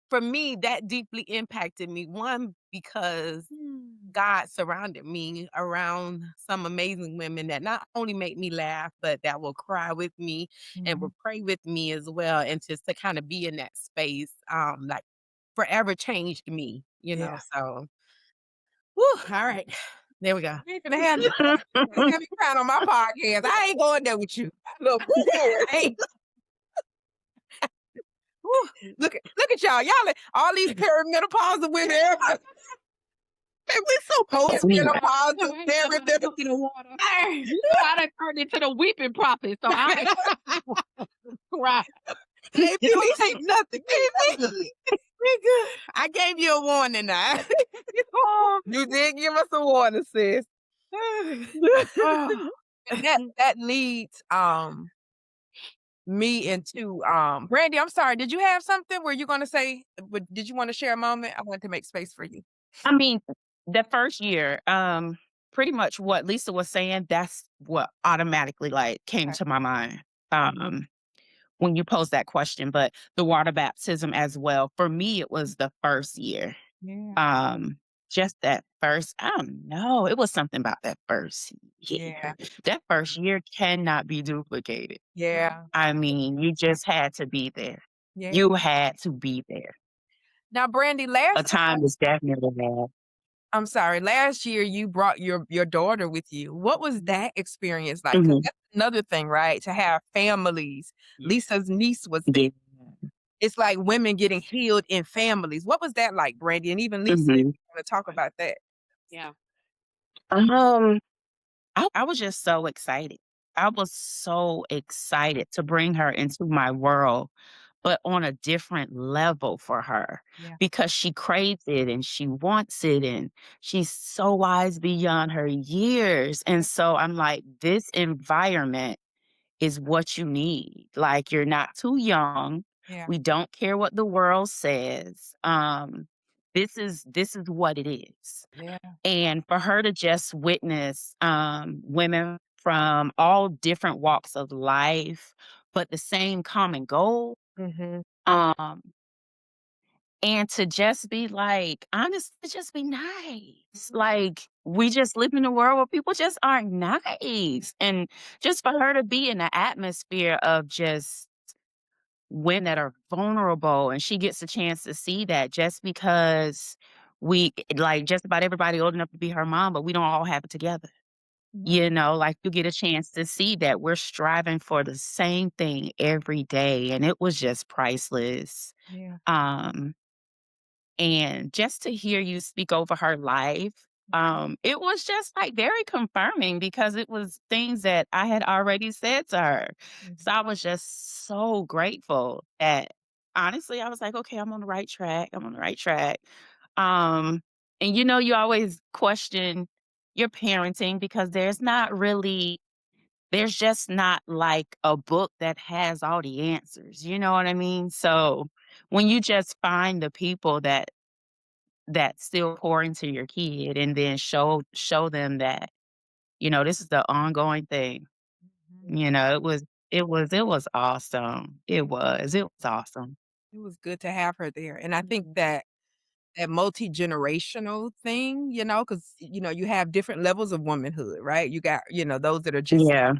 Speaker 2: for me, that deeply impacted me. One, because
Speaker 5: Mm.
Speaker 2: God surrounded me around some amazing women that not only make me laugh, but that will cry with me and
Speaker 1: Mhm.
Speaker 2: will pray with me as well. And just to kind of be in that space, like forever changed me.
Speaker 1: Yeah.
Speaker 2: So, whew, all right. There we go.
Speaker 1: You ain't finna have have me crying on my podcast. I ain't going there with you. Look, hey, whew, look at y'all. Y'all all these perimenopausal women. Everybody, hey, we so
Speaker 3: We
Speaker 1: postmenopausal,
Speaker 5: I ain't never
Speaker 1: perimenopausal.
Speaker 5: took you to water.
Speaker 1: Hey,
Speaker 5: You know I done turned into the weeping prophet, so I ain't cry.
Speaker 1: hey, we ain't nothing. We good. We good. I gave you a warning now. You did give us a warning, sis. Oh, and that leads me into Brandy, I'm sorry, did you have something? Were you gonna say did you want to share a moment? I wanted to make space for you.
Speaker 3: I mean, the first year, pretty much what Lisa was saying, that's what automatically like came
Speaker 1: Okay.
Speaker 3: to my mind. When you posed that question, but the water baptism as well. For me, it was the first year.
Speaker 1: Yeah.
Speaker 3: Um, just that first, I don't know. It was something about that first
Speaker 1: Yeah.
Speaker 3: year. That first year cannot be duplicated.
Speaker 1: Yeah.
Speaker 3: I mean, you just had to be there.
Speaker 1: Yeah.
Speaker 3: You had to be there.
Speaker 1: Now, Brandy,
Speaker 3: A time is definitely there.
Speaker 1: I'm sorry, last year you brought your daughter with you. What was that experience like? 'Cause
Speaker 3: Mhm.
Speaker 1: that's another thing, right? To have families. Lisa's niece was there.
Speaker 3: Yeah.
Speaker 1: It's like women getting healed in families. What was that like, Brandy? And even Lisa, if
Speaker 3: Mhm.
Speaker 1: you wanna talk about that.
Speaker 5: Yeah.
Speaker 3: Um, I was just so excited. I was so excited to bring her into my world, but on a different level for her
Speaker 1: Yeah.
Speaker 3: because she craves it and she wants it and she's so wise beyond her years. And so I'm like, this environment is what you need. Like, you're not too young.
Speaker 1: Yeah.
Speaker 3: We don't care what the world says. This is what it is.
Speaker 1: Yeah.
Speaker 3: And for her to just witness women from all different walks of life, but the same common goal,
Speaker 1: Mhm.
Speaker 3: um, and to just be like, honestly, just be nice. Like, we just live in a world where people just aren't nice. And just for her to be in the atmosphere of just women that are vulnerable, and she gets a chance to see that just because we like just about everybody old enough to be her mom, but we don't all have it together.
Speaker 1: Right.
Speaker 3: You know, like you get a chance to see that we're striving for the same thing every day. And it was just priceless.
Speaker 1: Yeah.
Speaker 3: Um, and just to hear you speak over her life, it was just like very confirming because it was things that I had already said to her. So
Speaker 1: Mhm.
Speaker 3: I was just so grateful that honestly, I was like, okay, I'm on the right track. I'm on the right track. Um, and you always question your parenting because there's just not like a book that has all the answers. You know what I mean? So when you just find the people that still pour into your kid and then show them that, this is the ongoing thing.
Speaker 1: Mhm.
Speaker 3: It was awesome. It was awesome.
Speaker 1: It was good to have her there. And I think
Speaker 5: Mhm.
Speaker 1: that multi-generational thing, because you have different levels of womanhood, right? You got, those that are just,
Speaker 3: Yeah.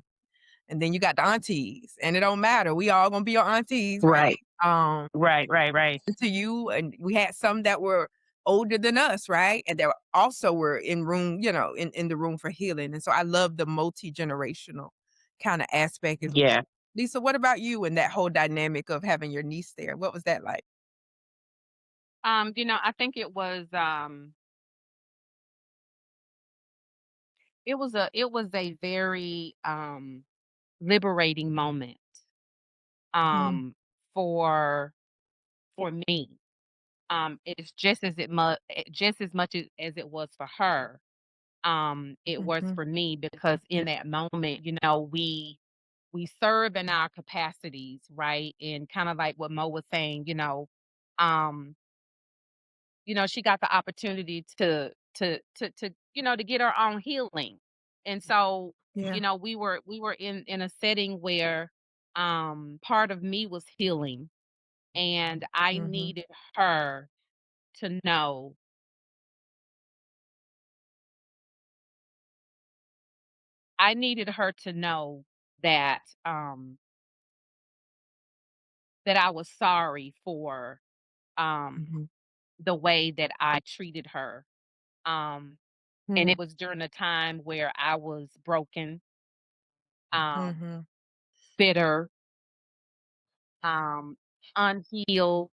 Speaker 1: and then you got the aunties, and it don't matter. We all gonna be your aunties, right?
Speaker 3: Right.
Speaker 1: Um,
Speaker 3: Right, right, right.
Speaker 1: to you, and we had some that were older than us, right? And that also were in room, in the room for healing. And so I love the multi-generational kind of aspect as well.
Speaker 3: Yeah.
Speaker 1: Lisa, what about you and that whole dynamic of having your niece there? What was that like?
Speaker 5: I think it was a very liberating moment
Speaker 1: Mm,
Speaker 5: um for for me. It's just as much as it was for her. It was
Speaker 1: mhm,
Speaker 5: for me because in that moment, we serve in our capacities, right? And kind of like what Mo was saying, um, she got the opportunity to get her own healing. And so,
Speaker 1: Yeah.
Speaker 5: we were in a setting where part of me was healing, and
Speaker 1: Mhm.
Speaker 5: her to know I needed her to know that that I was sorry for um
Speaker 1: Mhm.
Speaker 5: the way that I treated her. Um and
Speaker 1: Mhm.
Speaker 5: it was during a time where I was broken, um
Speaker 1: Mhm.
Speaker 5: bitter, um unhealed,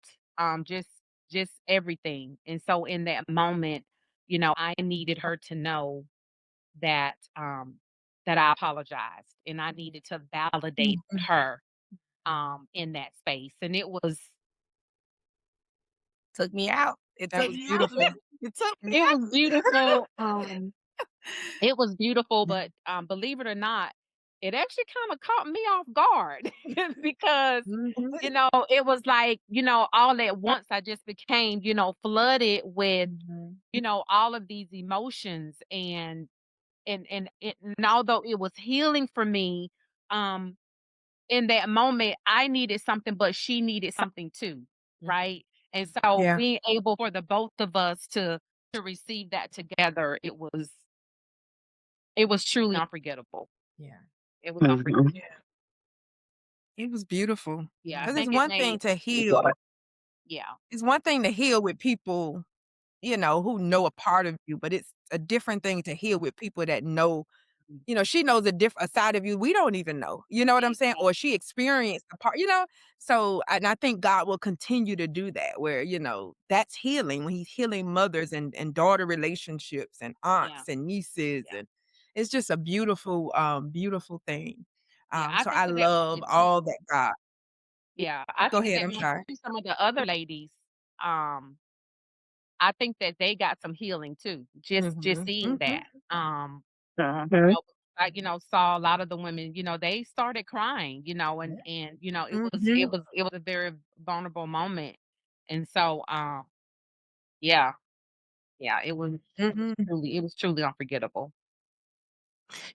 Speaker 5: just everything. And so in that moment, I needed her to know that that I apologized, and I needed to validate
Speaker 1: Mhm.
Speaker 5: her in that space. And
Speaker 4: Took me out. It
Speaker 1: That
Speaker 4: took
Speaker 1: was
Speaker 4: me out.
Speaker 1: beautiful.
Speaker 4: It took me
Speaker 5: it
Speaker 4: out.
Speaker 5: was beautiful. It was beautiful, but believe it or not, it actually kind of caught me off guard because
Speaker 1: Mhm.
Speaker 5: it was like, all at once I just became, flooded with,
Speaker 1: Mhm.
Speaker 5: all of these emotions. And although it was healing for me, um, in that moment, I needed something, but she needed something too, right? And so
Speaker 1: Yeah.
Speaker 5: being able for the both of us to receive that together, it was truly unforgettable.
Speaker 4: Yeah.
Speaker 5: It was
Speaker 3: Mhm.
Speaker 5: unforgettable.
Speaker 1: It was beautiful.
Speaker 5: Yeah, I
Speaker 1: 'Cause it's
Speaker 5: think it
Speaker 1: one
Speaker 5: made
Speaker 1: thing to heal.
Speaker 3: Right.
Speaker 5: yeah.
Speaker 1: It's one thing to heal with people, who know a part of you, but it's a different thing to heal with people that know. She knows a side of you we don't even know. You know what I'm saying?
Speaker 5: Exactly.
Speaker 1: Or she experienced a part. So, and I think God will continue to do that where, that's healing when he's healing mothers and daughter relationships and
Speaker 5: Yeah.
Speaker 1: aunts and nieces.
Speaker 5: Yeah.
Speaker 1: And it's just a beautiful, beautiful thing.
Speaker 5: Yeah. I
Speaker 1: So
Speaker 5: think
Speaker 1: I
Speaker 5: that
Speaker 1: love
Speaker 5: it
Speaker 1: all that God.
Speaker 5: yeah, I
Speaker 1: Go
Speaker 5: think
Speaker 1: ahead.
Speaker 5: that
Speaker 1: I'm sorry.
Speaker 5: maybe some of the other ladies, um, I think that they got some healing too, just
Speaker 1: Mhm.
Speaker 5: seeing
Speaker 1: Mhm.
Speaker 5: that.
Speaker 3: Mhm.
Speaker 5: I, saw a lot of the women, they started crying, and
Speaker 1: Mhm.
Speaker 5: it was a very vulnerable moment. And so yeah, yeah,
Speaker 1: Mhm.
Speaker 5: it was truly unforgettable.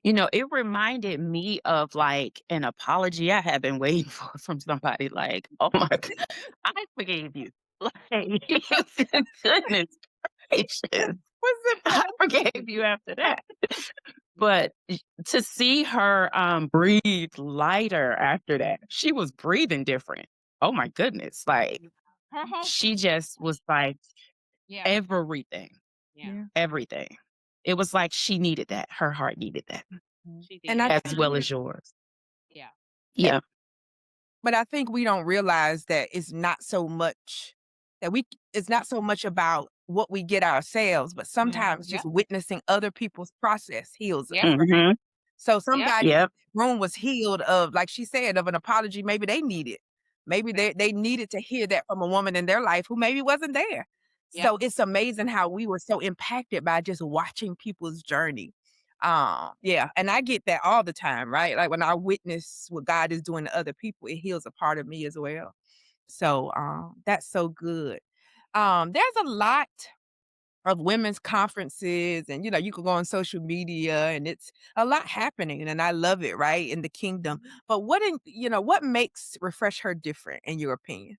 Speaker 3: It reminded me of like an apology I have been waiting for from somebody. Like, oh my God, I forgave you. Like, goodness gracious,
Speaker 1: What's it
Speaker 3: I forgave you after that. But to see her breathe lighter after that, she was breathing different. Oh my goodness. Like,
Speaker 5: Her whole
Speaker 3: she just was like
Speaker 5: yeah,
Speaker 3: everything,
Speaker 5: yeah,
Speaker 1: Yeah.
Speaker 3: everything. It was like she needed that. Her heart needed that
Speaker 5: she
Speaker 1: And
Speaker 5: did.
Speaker 1: I
Speaker 3: as well as yours.
Speaker 5: Yeah.
Speaker 3: Yeah.
Speaker 1: But I think we don't realize that it's not so much about what we get ourselves, but sometimes
Speaker 5: Yeah.
Speaker 1: just witnessing other people's process heals
Speaker 5: Yeah.
Speaker 1: us.
Speaker 3: Mhm.
Speaker 1: So
Speaker 5: Yeah.
Speaker 1: somebody in
Speaker 3: Yep.
Speaker 1: the room was healed of, like she said, of an apology maybe they needed. Maybe
Speaker 5: Yeah.
Speaker 1: they needed to hear that from a woman in their life who maybe wasn't there.
Speaker 5: Yeah.
Speaker 1: So it's amazing how we were so impacted by just watching people's journey. Yeah, and I get that all the time, right? Like when I witness what God is doing to other people, it heals a part of me as well. So that's so good. There's a lot of women's conferences and you could go on social media and it's a lot happening and I love it, right, in the kingdom. But what makes Refresh Her different in your opinion?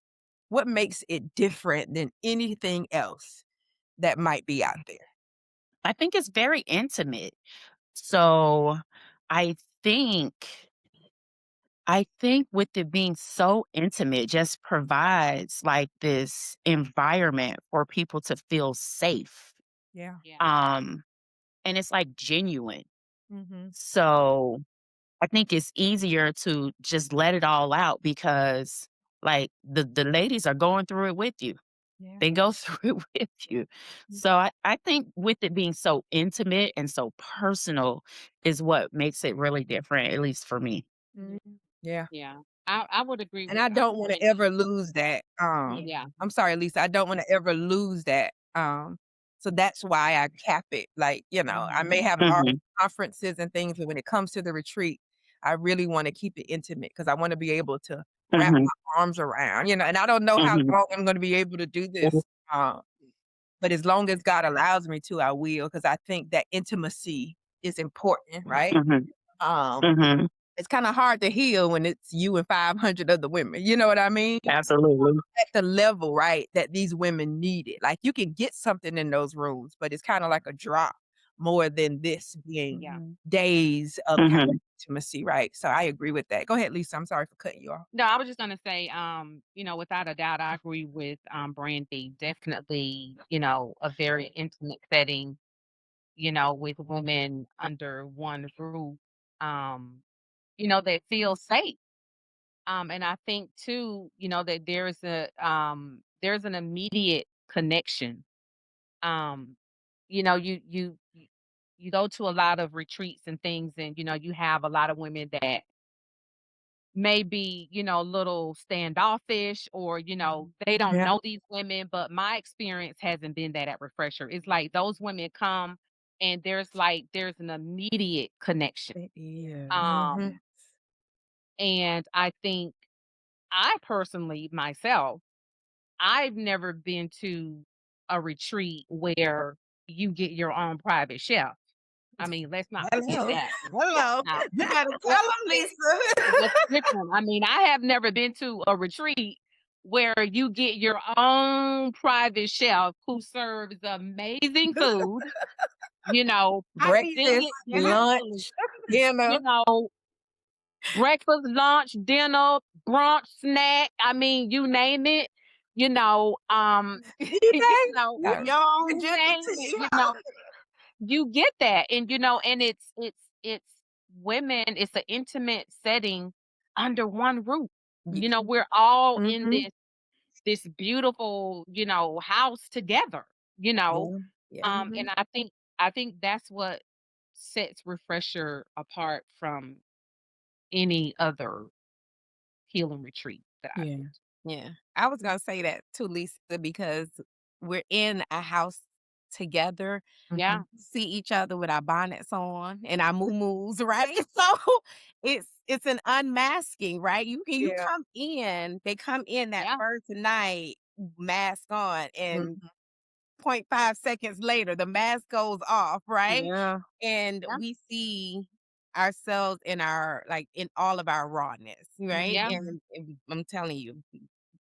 Speaker 1: What makes it different than anything else that might be out there?
Speaker 3: I think it's very intimate. So I think I think with it being so intimate just provides like this environment for people to feel safe.
Speaker 1: Yeah.
Speaker 5: Yeah.
Speaker 3: Um and it's like genuine.
Speaker 1: Mhm.
Speaker 3: So I think it's easier to just let it all out because like the ladies are going through it with you.
Speaker 1: Yeah.
Speaker 3: They go through it with you. So I think with it being so intimate and so personal is what makes it really different, at least for me.
Speaker 1: Mhm. Yeah.
Speaker 5: Yeah. I would agree
Speaker 1: And
Speaker 5: with
Speaker 1: I
Speaker 5: I
Speaker 1: don't
Speaker 5: would
Speaker 1: wanna
Speaker 5: say that.
Speaker 1: ever lose that,
Speaker 5: Yeah.
Speaker 1: I'm sorry, Lisa, I don't wanna ever lose that, so that's why I cap it, like, I may have our
Speaker 3: Mhm.
Speaker 1: conferences and things, but when it comes to the retreat, I really wanna keep it intimate because I wanna be able to wrap
Speaker 3: Mhm.
Speaker 1: my arms around, and I don't know how
Speaker 3: Mhm.
Speaker 1: long I'm gonna be able to do this, but as long as God allows me to, I will, because I think that intimacy is important, right?
Speaker 3: Mhm.
Speaker 1: Um,
Speaker 3: Mhm.
Speaker 1: it's kind of hard to heal when it's you and 500 other women. You know what I mean?
Speaker 3: Absolutely.
Speaker 1: At the level, right, that these women need it. Like you can get something in those rooms, but it's kind of like a drop more than this being
Speaker 5: Yeah.
Speaker 1: days of kind of
Speaker 3: Mhm.
Speaker 1: intimacy, right? So I agree with that. Go ahead, Lisa. I'm sorry for cutting you off.
Speaker 5: No, I was just gonna say, without a doubt, I agree with Brandy. Definitely, a very intimate setting, with women under one roof, um, that feel safe. And I think too, that there's an immediate connection. Um, you go to a lot of retreats and things, and you have a lot of women that may be, a little standoffish, or, they don't
Speaker 1: Yeah,
Speaker 5: know these women, but my experience hasn't been that at Refresher. It's like those women come and there's an immediate connection.
Speaker 4: It is.
Speaker 1: hmm
Speaker 5: Um, and I think I personally myself, I've never been to a retreat where you get your own private chef. I mean, let's not forget
Speaker 4: Hello.
Speaker 5: that.
Speaker 4: Hello.
Speaker 5: Now,
Speaker 4: You better tell
Speaker 5: that's
Speaker 4: them, Lisa.
Speaker 5: that's different. I mean, I have never been to a retreat where you get your own private chef who serves amazing food,
Speaker 4: I need this.
Speaker 5: extended exactly,
Speaker 1: lunch, dinner.
Speaker 5: you know, breakfast, lunch, dinner, brunch, snack. I mean, you name it,
Speaker 4: You
Speaker 5: you
Speaker 4: name
Speaker 5: know,
Speaker 4: with your own
Speaker 5: you
Speaker 4: gender
Speaker 5: name it,
Speaker 4: team.
Speaker 5: you get that. And it's women, it's an intimate setting under one roof. We're all in
Speaker 1: Mm-hmm.
Speaker 5: this beautiful, house together, you know.
Speaker 4: Yeah. Yeah.
Speaker 5: And
Speaker 1: hmm
Speaker 5: I think that's what sets Refresher apart from any other healing retreat that I've
Speaker 4: Yeah.
Speaker 5: been to.
Speaker 2: Yeah. I was gonna say that too, Lisa, because we're in a house together,
Speaker 1: hmm
Speaker 5: Yeah.
Speaker 2: see each other with our bonnets on and our moo right? So it's an unmasking, right? You
Speaker 1: Yeah.
Speaker 2: come in, they come in that
Speaker 5: Yeah.
Speaker 2: first night, mask on, and
Speaker 1: hmm
Speaker 2: 0.5 seconds later, the mask goes off, right?
Speaker 1: Yeah.
Speaker 2: And
Speaker 5: Yeah.
Speaker 2: we see ourselves in our like in all of our rawness, right?
Speaker 5: Yeah.
Speaker 2: And I'm telling you,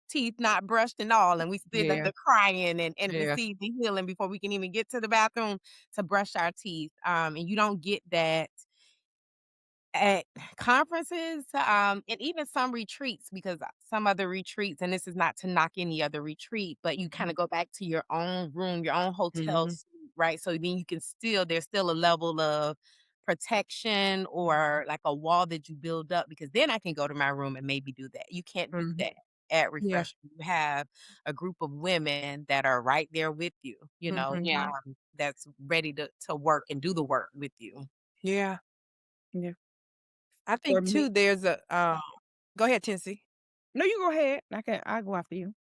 Speaker 2: teeth not brushed and all, and we still end
Speaker 1: Yeah.
Speaker 2: up crying and
Speaker 1: Yeah.
Speaker 2: receive the healing before we can even get to the bathroom to brush our teeth. And you don't get that at conferences, and even some retreats, because some other retreats, and this is not to knock any other retreat, but you kind of go back to your own room, your own hotel
Speaker 1: hmm
Speaker 2: suite, right? So then you can still, there's still a level of protection or like a wall that you build up, because then I can go to my room and maybe do that. You can't do
Speaker 1: hmm
Speaker 2: that at
Speaker 1: Yeah.
Speaker 2: Refresh. You have a group of women that are right there with you,
Speaker 1: hmm
Speaker 5: Yeah.
Speaker 2: that's ready to work and do the work with you.
Speaker 1: Yeah. Yeah. I
Speaker 4: For
Speaker 1: think
Speaker 4: me.
Speaker 1: too, there's a go ahead, Tennessee.
Speaker 4: No, you go ahead. I'll go after you.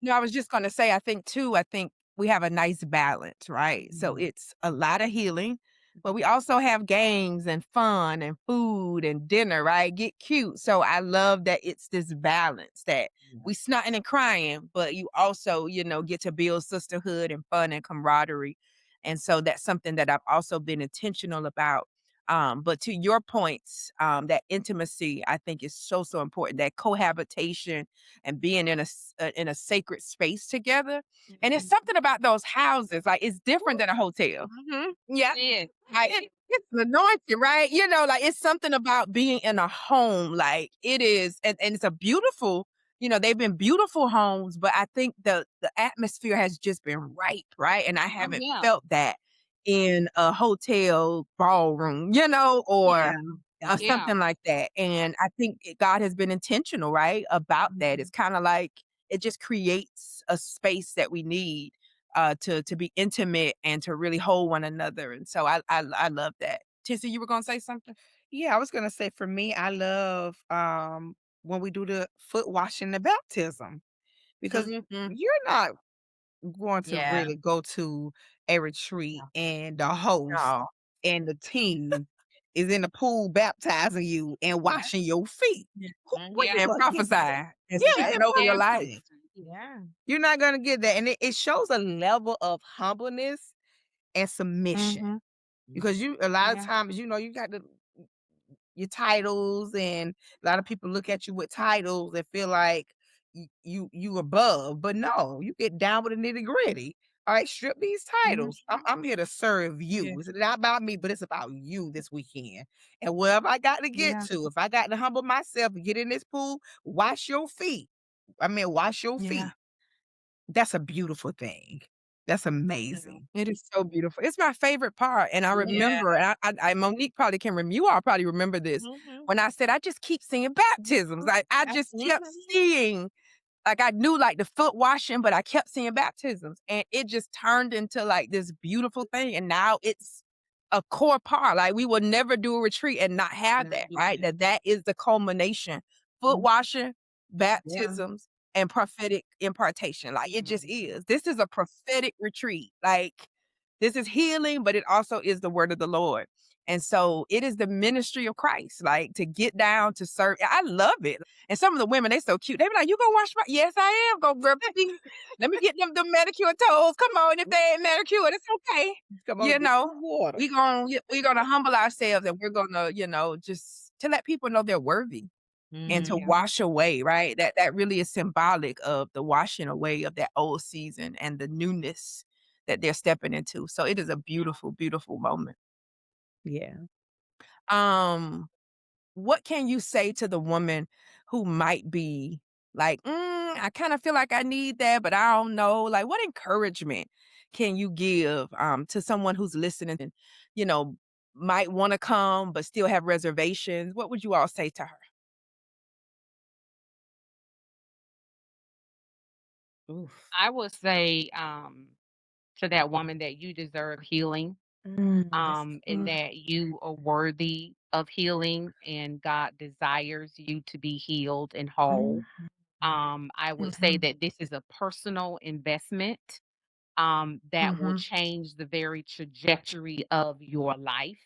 Speaker 1: No, I was just gonna say, I think too, I think we have a nice balance, right? So
Speaker 4: Mhm.
Speaker 1: it's a lot of healing, but we also have games and fun and food and dinner, right? Get cute. So I love that it's this balance that we snotting and crying, but you also, get to build sisterhood and fun and camaraderie. And so that's something that I've also been intentional about. But to your points, that intimacy, I think is so, so important. That cohabitation and being in a sacred space together. And it's
Speaker 5: Mhm.
Speaker 1: something about those houses, like it's different than a hotel. Yeah.
Speaker 5: It is.
Speaker 1: Like it's anointing, right? Like it's something about being in a home. Like it is, and it's a beautiful, they've been beautiful homes, but I think the atmosphere has just been right? And I
Speaker 5: Oh,
Speaker 1: haven't
Speaker 5: yeah.
Speaker 1: felt that in a hotel ballroom, or
Speaker 4: Yeah.
Speaker 5: Yeah.
Speaker 1: something like that. And I think God has been intentional, right, about that. It's
Speaker 4: Mhm.
Speaker 1: kind of like it just creates a space that we need to be intimate and to really hold one another. And so I love that. Tissy, you were gonna say something?
Speaker 4: Yeah, I was gonna say for me, I love when we do the foot washing the baptism because
Speaker 1: Mhm.
Speaker 4: you're not going to
Speaker 2: Yeah.
Speaker 4: really go to a retreat and the host
Speaker 1: No.
Speaker 4: and the team is in the pool baptizing you and
Speaker 1: Yeah.
Speaker 4: washing your feet.
Speaker 1: Yeah.
Speaker 4: Who
Speaker 5: Mm,
Speaker 4: where
Speaker 5: yeah.
Speaker 4: you
Speaker 1: And
Speaker 4: gonna get
Speaker 1: prophesy
Speaker 4: that?
Speaker 1: and
Speaker 4: Yeah,
Speaker 1: speaking
Speaker 4: and
Speaker 1: over your
Speaker 5: Yeah.
Speaker 1: life.
Speaker 4: prophecy.
Speaker 2: Yeah.
Speaker 4: You're not gonna get that, and it shows a level of humbleness and submission
Speaker 1: Mhm.
Speaker 4: because you a lot of
Speaker 1: Yeah.
Speaker 4: times, you got your titles, and a lot of people look at you with titles and feel like you above, but no, you get down with the nitty gritty. All right, strip these
Speaker 1: Mhm.
Speaker 4: titles. I'm here to serve
Speaker 1: Yeah.
Speaker 4: you. It's not about me, but it's about you this weekend. And wherever I got to get
Speaker 1: Yeah.
Speaker 4: to, if I got to humble myself and get in this pool, wash your feet. I mean, wash your
Speaker 1: Yeah.
Speaker 4: feet. That's a beautiful thing. That's
Speaker 1: Yeah.
Speaker 4: amazing.
Speaker 1: It is so beautiful. It's my favorite part, and I
Speaker 4: Yeah.
Speaker 1: remember, and Monique probably can you all probably remember this,
Speaker 2: Mhm.
Speaker 1: when I said, "I just keep seeing baptisms." Like, I just kept
Speaker 2: Mhm.
Speaker 1: seeing, like, I knew, like, the foot washing, but I kept seeing baptisms, and it just turned into, like, this beautiful thing, and now it's a core part. Like, we will never do a retreat and not have that, right? That is the culmination. Foot
Speaker 4: Mhm.
Speaker 1: washing,
Speaker 4: Yeah.
Speaker 1: baptisms, and prophetic impartation. Like, it just is. This is a prophetic retreat. Like, this is healing, but it also is the word of the Lord. And so it is the ministry of Christ, like, to get down to serve. I love it. And some of the women, they so cute. They be like, "You gonna wash my?" Yes, I am. Go grab me. Let me get them manicure toes. Come on, if they ain't manicured, it's okay.
Speaker 4: Come on,
Speaker 1: You
Speaker 4: get
Speaker 1: know,
Speaker 4: some water.
Speaker 1: we gonna humble ourselves, and we're gonna, just to let people know they're worthy and to
Speaker 2: Mhm.
Speaker 1: wash away, right? That really is symbolic of the washing away of that old season and the newness that they're stepping into. So it is a beautiful, beautiful moment.
Speaker 4: Yeah.
Speaker 1: Um, what can you say to the woman who might be like, I kind of feel like I need that, but I don't know. Like, what encouragement can you give to someone who's listening and, you know, might want to come but still have reservations? What would you all say to her?
Speaker 4: Oof.
Speaker 5: I would say, to that woman that you deserve healing,
Speaker 4: That's
Speaker 5: and
Speaker 1: Mm,
Speaker 5: that you are worthy of healing, and God desires you to be healed and whole.
Speaker 4: mhm.
Speaker 5: I would say
Speaker 1: mhm,
Speaker 5: that this is a personal investment, that will
Speaker 1: mhm.
Speaker 5: change the very trajectory of your life.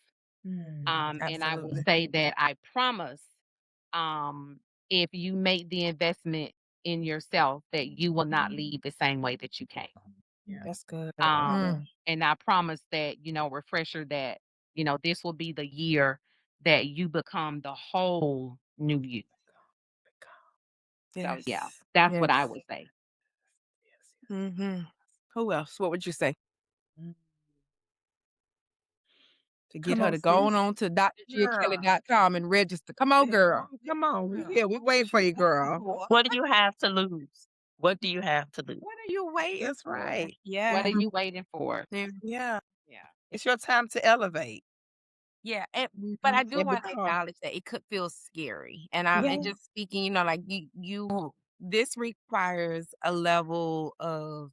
Speaker 5: And I will
Speaker 1: Absolutely.
Speaker 5: say that I promise, if you make the investment in yourself, that you will not leave the same way that you came.
Speaker 4: Yeah.
Speaker 1: That's good.
Speaker 5: Um,
Speaker 1: Mm,
Speaker 5: and I promise that, refresher, that, this will be the year that you become the whole new you. So yeah,
Speaker 1: yes.
Speaker 5: that's what I
Speaker 1: Yes.
Speaker 5: would say.
Speaker 4: Yes, yes.
Speaker 1: Mhm. Who else? What would you say
Speaker 4: Mm.
Speaker 1: to get
Speaker 4: Come
Speaker 1: her
Speaker 4: on,
Speaker 1: to go
Speaker 4: sis.
Speaker 1: on to
Speaker 4: Girl.
Speaker 1: drkelly.com and register? Come on, girl.
Speaker 4: Come on. We here. We waiting for you, girl.
Speaker 3: What do you have to lose? What do you have to lose?
Speaker 1: What are you waiting
Speaker 4: That's
Speaker 1: for?
Speaker 4: right.
Speaker 5: What are
Speaker 1: Yeah.
Speaker 5: you waiting for?
Speaker 1: Yeah.
Speaker 4: Yeah.
Speaker 2: Yeah.
Speaker 4: It's your time to elevate
Speaker 2: Yeah, but
Speaker 1: Mhm.
Speaker 2: I do
Speaker 4: and
Speaker 2: wanna
Speaker 4: become.
Speaker 2: acknowledge that it could feel scary,
Speaker 4: Yeah.
Speaker 2: and just speaking, like, this requires a level of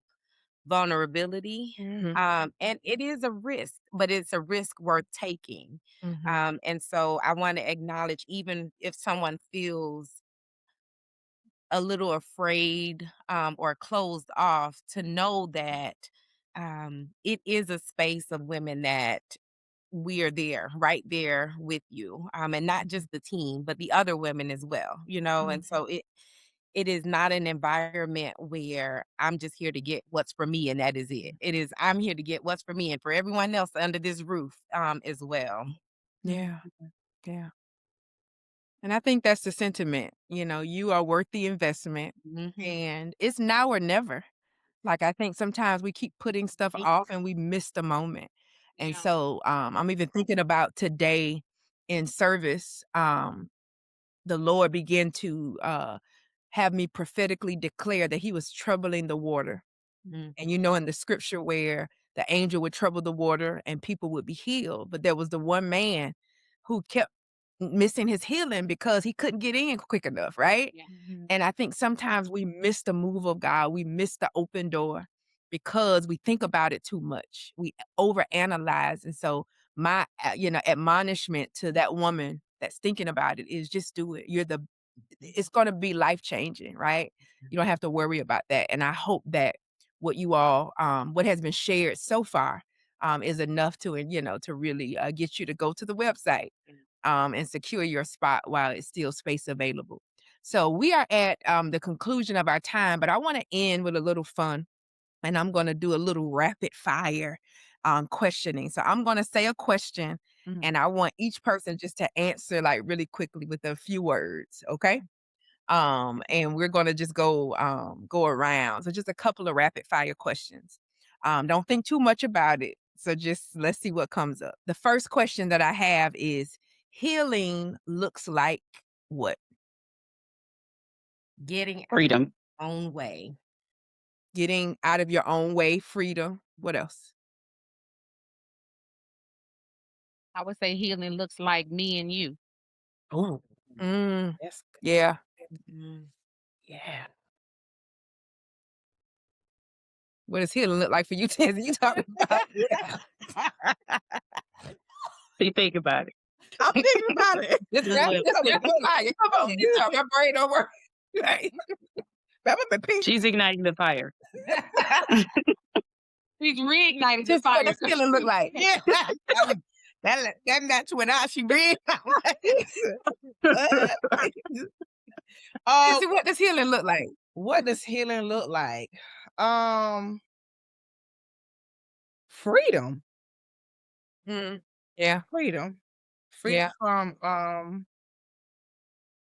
Speaker 2: vulnerability,
Speaker 1: Mhm.
Speaker 2: and it is a risk, but it's a risk worth taking,
Speaker 1: Mhm.
Speaker 2: and so I wanna acknowledge, even if someone feels a little afraid, or closed off, to know that, it is a space of women that we are there, right there with you, and not just the team, but the other women as well, and
Speaker 1: Mhm.
Speaker 2: so it is not an environment where I'm just here to get what's for me and that is it. It is, I'm here to get what's for me and for everyone else under this roof, as well.
Speaker 1: Yeah. Yeah. And I think that's the sentiment. You are worth the investment,
Speaker 2: Mhm.
Speaker 1: and it's now or never. Like, I think sometimes we keep putting stuff off and we miss the moment. And
Speaker 5: Yeah.
Speaker 1: so, I'm even thinking about today in service, the Lord began to, have me prophetically declare that he was troubling the water. And
Speaker 2: Mhm.
Speaker 1: in the scripture where the angel would trouble the water and people would be healed, but there was the one man who kept missing his healing because he couldn't get in quick enough, right?
Speaker 5: Yeah.
Speaker 4: Mhm.
Speaker 1: And I think sometimes we miss the move of God. We miss the open door because we think about it too much. We overanalyze. And so my, admonishment to that woman that's thinking about it is just do it. It's going to be life changing, right? You don't have to worry about that. And I hope that what has been shared so far, is enough to really get you to go to the website, and secure your spot while it's still space available. So we are at the conclusion of our time, but I want to end with a little fun, and I'm going to do a little rapid fire questioning. So I'm going to say a question,
Speaker 4: Mhm.
Speaker 1: and I want each person just to answer like really quickly with a few words. Okay. And we're going to just go around. So just a couple of rapid fire questions. Don't think too much about it. So just let's see what comes up. The first question that I have is healing looks like what?
Speaker 2: Getting
Speaker 3: Freedom.
Speaker 2: own way.
Speaker 1: Getting out of your own way, freedom. What else?
Speaker 5: I would say healing looks like me and you.
Speaker 4: Oh,
Speaker 1: Mm,
Speaker 4: that's good.
Speaker 1: yeah.
Speaker 2: Mm.
Speaker 4: Yeah.
Speaker 1: What does healing look like for you, Tansy? You talking about?
Speaker 3: You think about it.
Speaker 4: I'm thinking about it.
Speaker 1: Just grab
Speaker 5: Good.
Speaker 1: it. Just look like it. Come on. You talk, my brain don't work.
Speaker 4: Right. Remember the pink?
Speaker 3: She's igniting the fire.
Speaker 5: He's reignited the
Speaker 1: Just what
Speaker 5: fire.
Speaker 1: does healing look like?
Speaker 4: Yeah. that match went out. She read.
Speaker 1: Tansy,
Speaker 4: um,
Speaker 1: what does healing look like?
Speaker 4: what does healing look like? Freedom.
Speaker 1: Mm, yeah.
Speaker 4: Freedom.
Speaker 1: Yeah.
Speaker 4: Freedom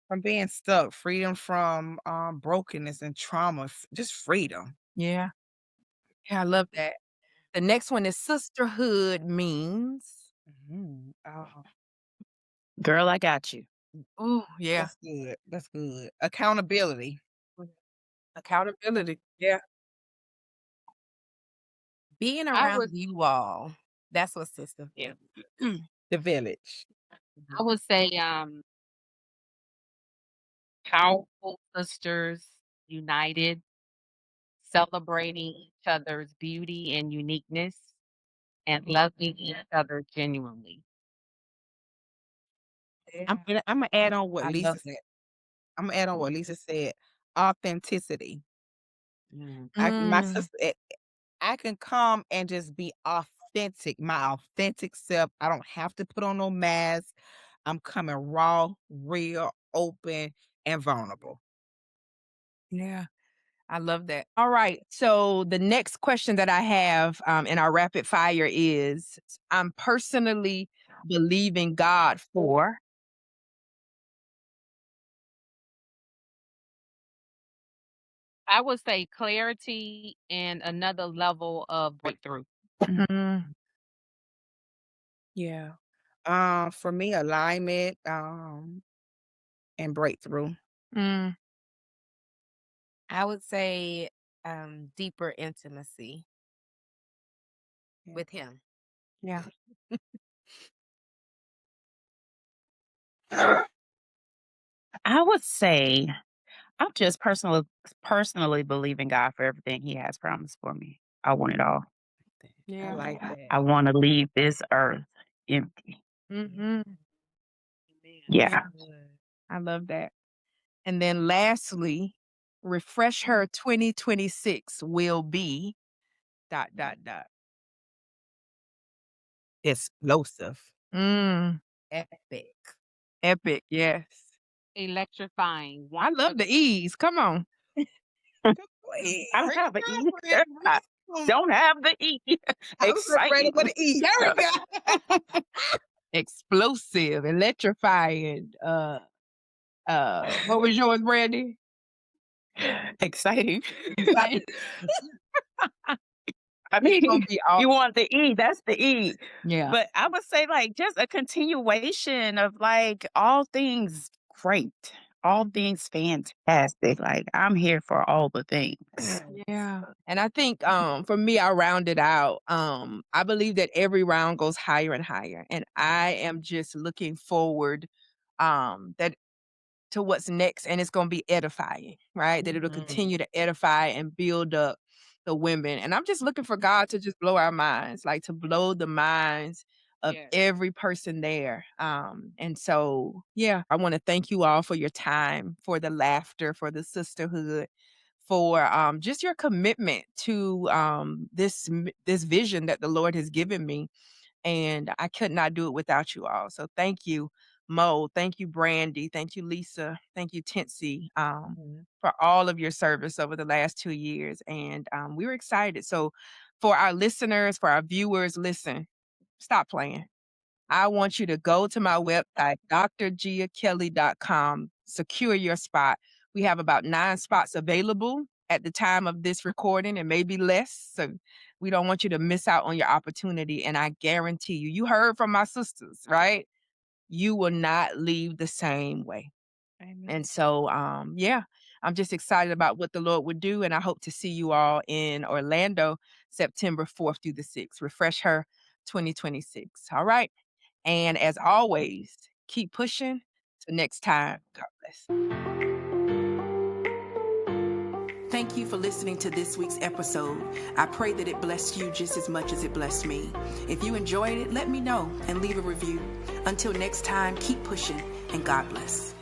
Speaker 4: from being stuck. Freedom from brokenness and trauma. Just freedom.
Speaker 1: Yeah. Yeah, I love that. The next one is sisterhood means.
Speaker 3: Girl, I got you.
Speaker 1: Ooh, yeah.
Speaker 4: That's good. That's good. Accountability.
Speaker 1: Accountability. Yeah.
Speaker 2: Being
Speaker 5: I
Speaker 2: around
Speaker 5: would
Speaker 2: you all. That's what sister.
Speaker 5: yeah.
Speaker 4: The village.
Speaker 5: I would say powerful sisters united, celebrating each other's beauty and uniqueness, and loving each other genuinely.
Speaker 4: I'm gonna add on what
Speaker 2: I
Speaker 4: Lisa
Speaker 2: love
Speaker 4: said.
Speaker 2: it.
Speaker 4: I'm gonna add on what Lisa said. Authenticity.
Speaker 2: Mm.
Speaker 4: My
Speaker 1: Mm,
Speaker 4: sister, I can come and just be authentic, my authentic self. I don't have to put on no mask. I'm coming raw, real, open, and vulnerable.
Speaker 1: yeah. I love that. All right. So the next question that I have in our rapid fire is I'm personally believing God for.
Speaker 5: I would say clarity and another level of breakthrough.
Speaker 1: Mm,
Speaker 4: Yeah. For me, alignment, and breakthrough.
Speaker 1: mm,
Speaker 2: I would say deeper intimacy
Speaker 4: Yeah.
Speaker 2: with him.
Speaker 1: yeah.
Speaker 3: I would say I'm just personally believing God for everything He has promised for me. I want it all.
Speaker 4: I
Speaker 1: Yeah.
Speaker 4: like that.
Speaker 3: I want to leave this earth empty.
Speaker 1: Mm-hmm.
Speaker 3: Yeah.
Speaker 1: I love that. And then lastly, refresh her 2026 will be dot dot dot.
Speaker 4: Explosive.
Speaker 1: Mm,
Speaker 2: Epic.
Speaker 1: epic. Yes.
Speaker 5: Electrifying.
Speaker 1: I love the E's. Come on.
Speaker 4: Wait,
Speaker 3: I don't
Speaker 4: break it
Speaker 3: have an
Speaker 4: down,
Speaker 3: E. I
Speaker 4: Brandon.
Speaker 3: don't have the E.
Speaker 4: I'm ready
Speaker 3: Exciting.
Speaker 4: with the E. There we go.
Speaker 1: Explosive, electrifying. What was yours, Brandy?
Speaker 3: Exciting.
Speaker 1: Exciting.
Speaker 3: I
Speaker 1: It's gonna
Speaker 3: mean,
Speaker 1: be all.
Speaker 3: you want the E, that's the E.
Speaker 1: Yeah.
Speaker 3: But I would say like just a continuation of like all things great, all things fantastic. Like I'm here for all the things.
Speaker 1: Yeah. And I think for me, I rounded out. I believe that every round goes higher and higher. And I am just looking forward that to what's next, and it's gonna be edifying, right? That it'll continue to edify and build up the women. And I'm just looking for God to just blow our minds, like to blow the minds of
Speaker 5: Yes.
Speaker 1: every person there. And so yeah, I want to thank you all for your time, for the laughter, for the sisterhood, for just your commitment to this vision that the Lord has given me. And I could not do it without you all. So thank you Mo. Thank you, Brandy. Thank you, Lisa. Thank you, Tensy,
Speaker 4: Mhm.
Speaker 1: for all of your service over the last 2 years. And we were excited. So, for our listeners, for our viewers, listen, stop playing. I want you to go to my website, drgiakelly.com, secure your spot. We have about 9 spots available at the time of this recording and maybe less. So we don't want you to miss out on your opportunity. And I guarantee you, you heard from my sisters, right? You will not leave the same way.
Speaker 4: Amen.
Speaker 1: And so, yeah, I'm just excited about what the Lord would do. And I hope to see you all in Orlando, September 4th through the 6th. Refresh Her 2026. All right. And as always, keep pushing. Till next time, God bless. Thank you for listening to this week's episode. I pray that it blessed you just as much as it blessed me. If you enjoyed it, let me know and leave a review. Until next time, keep pushing and God bless.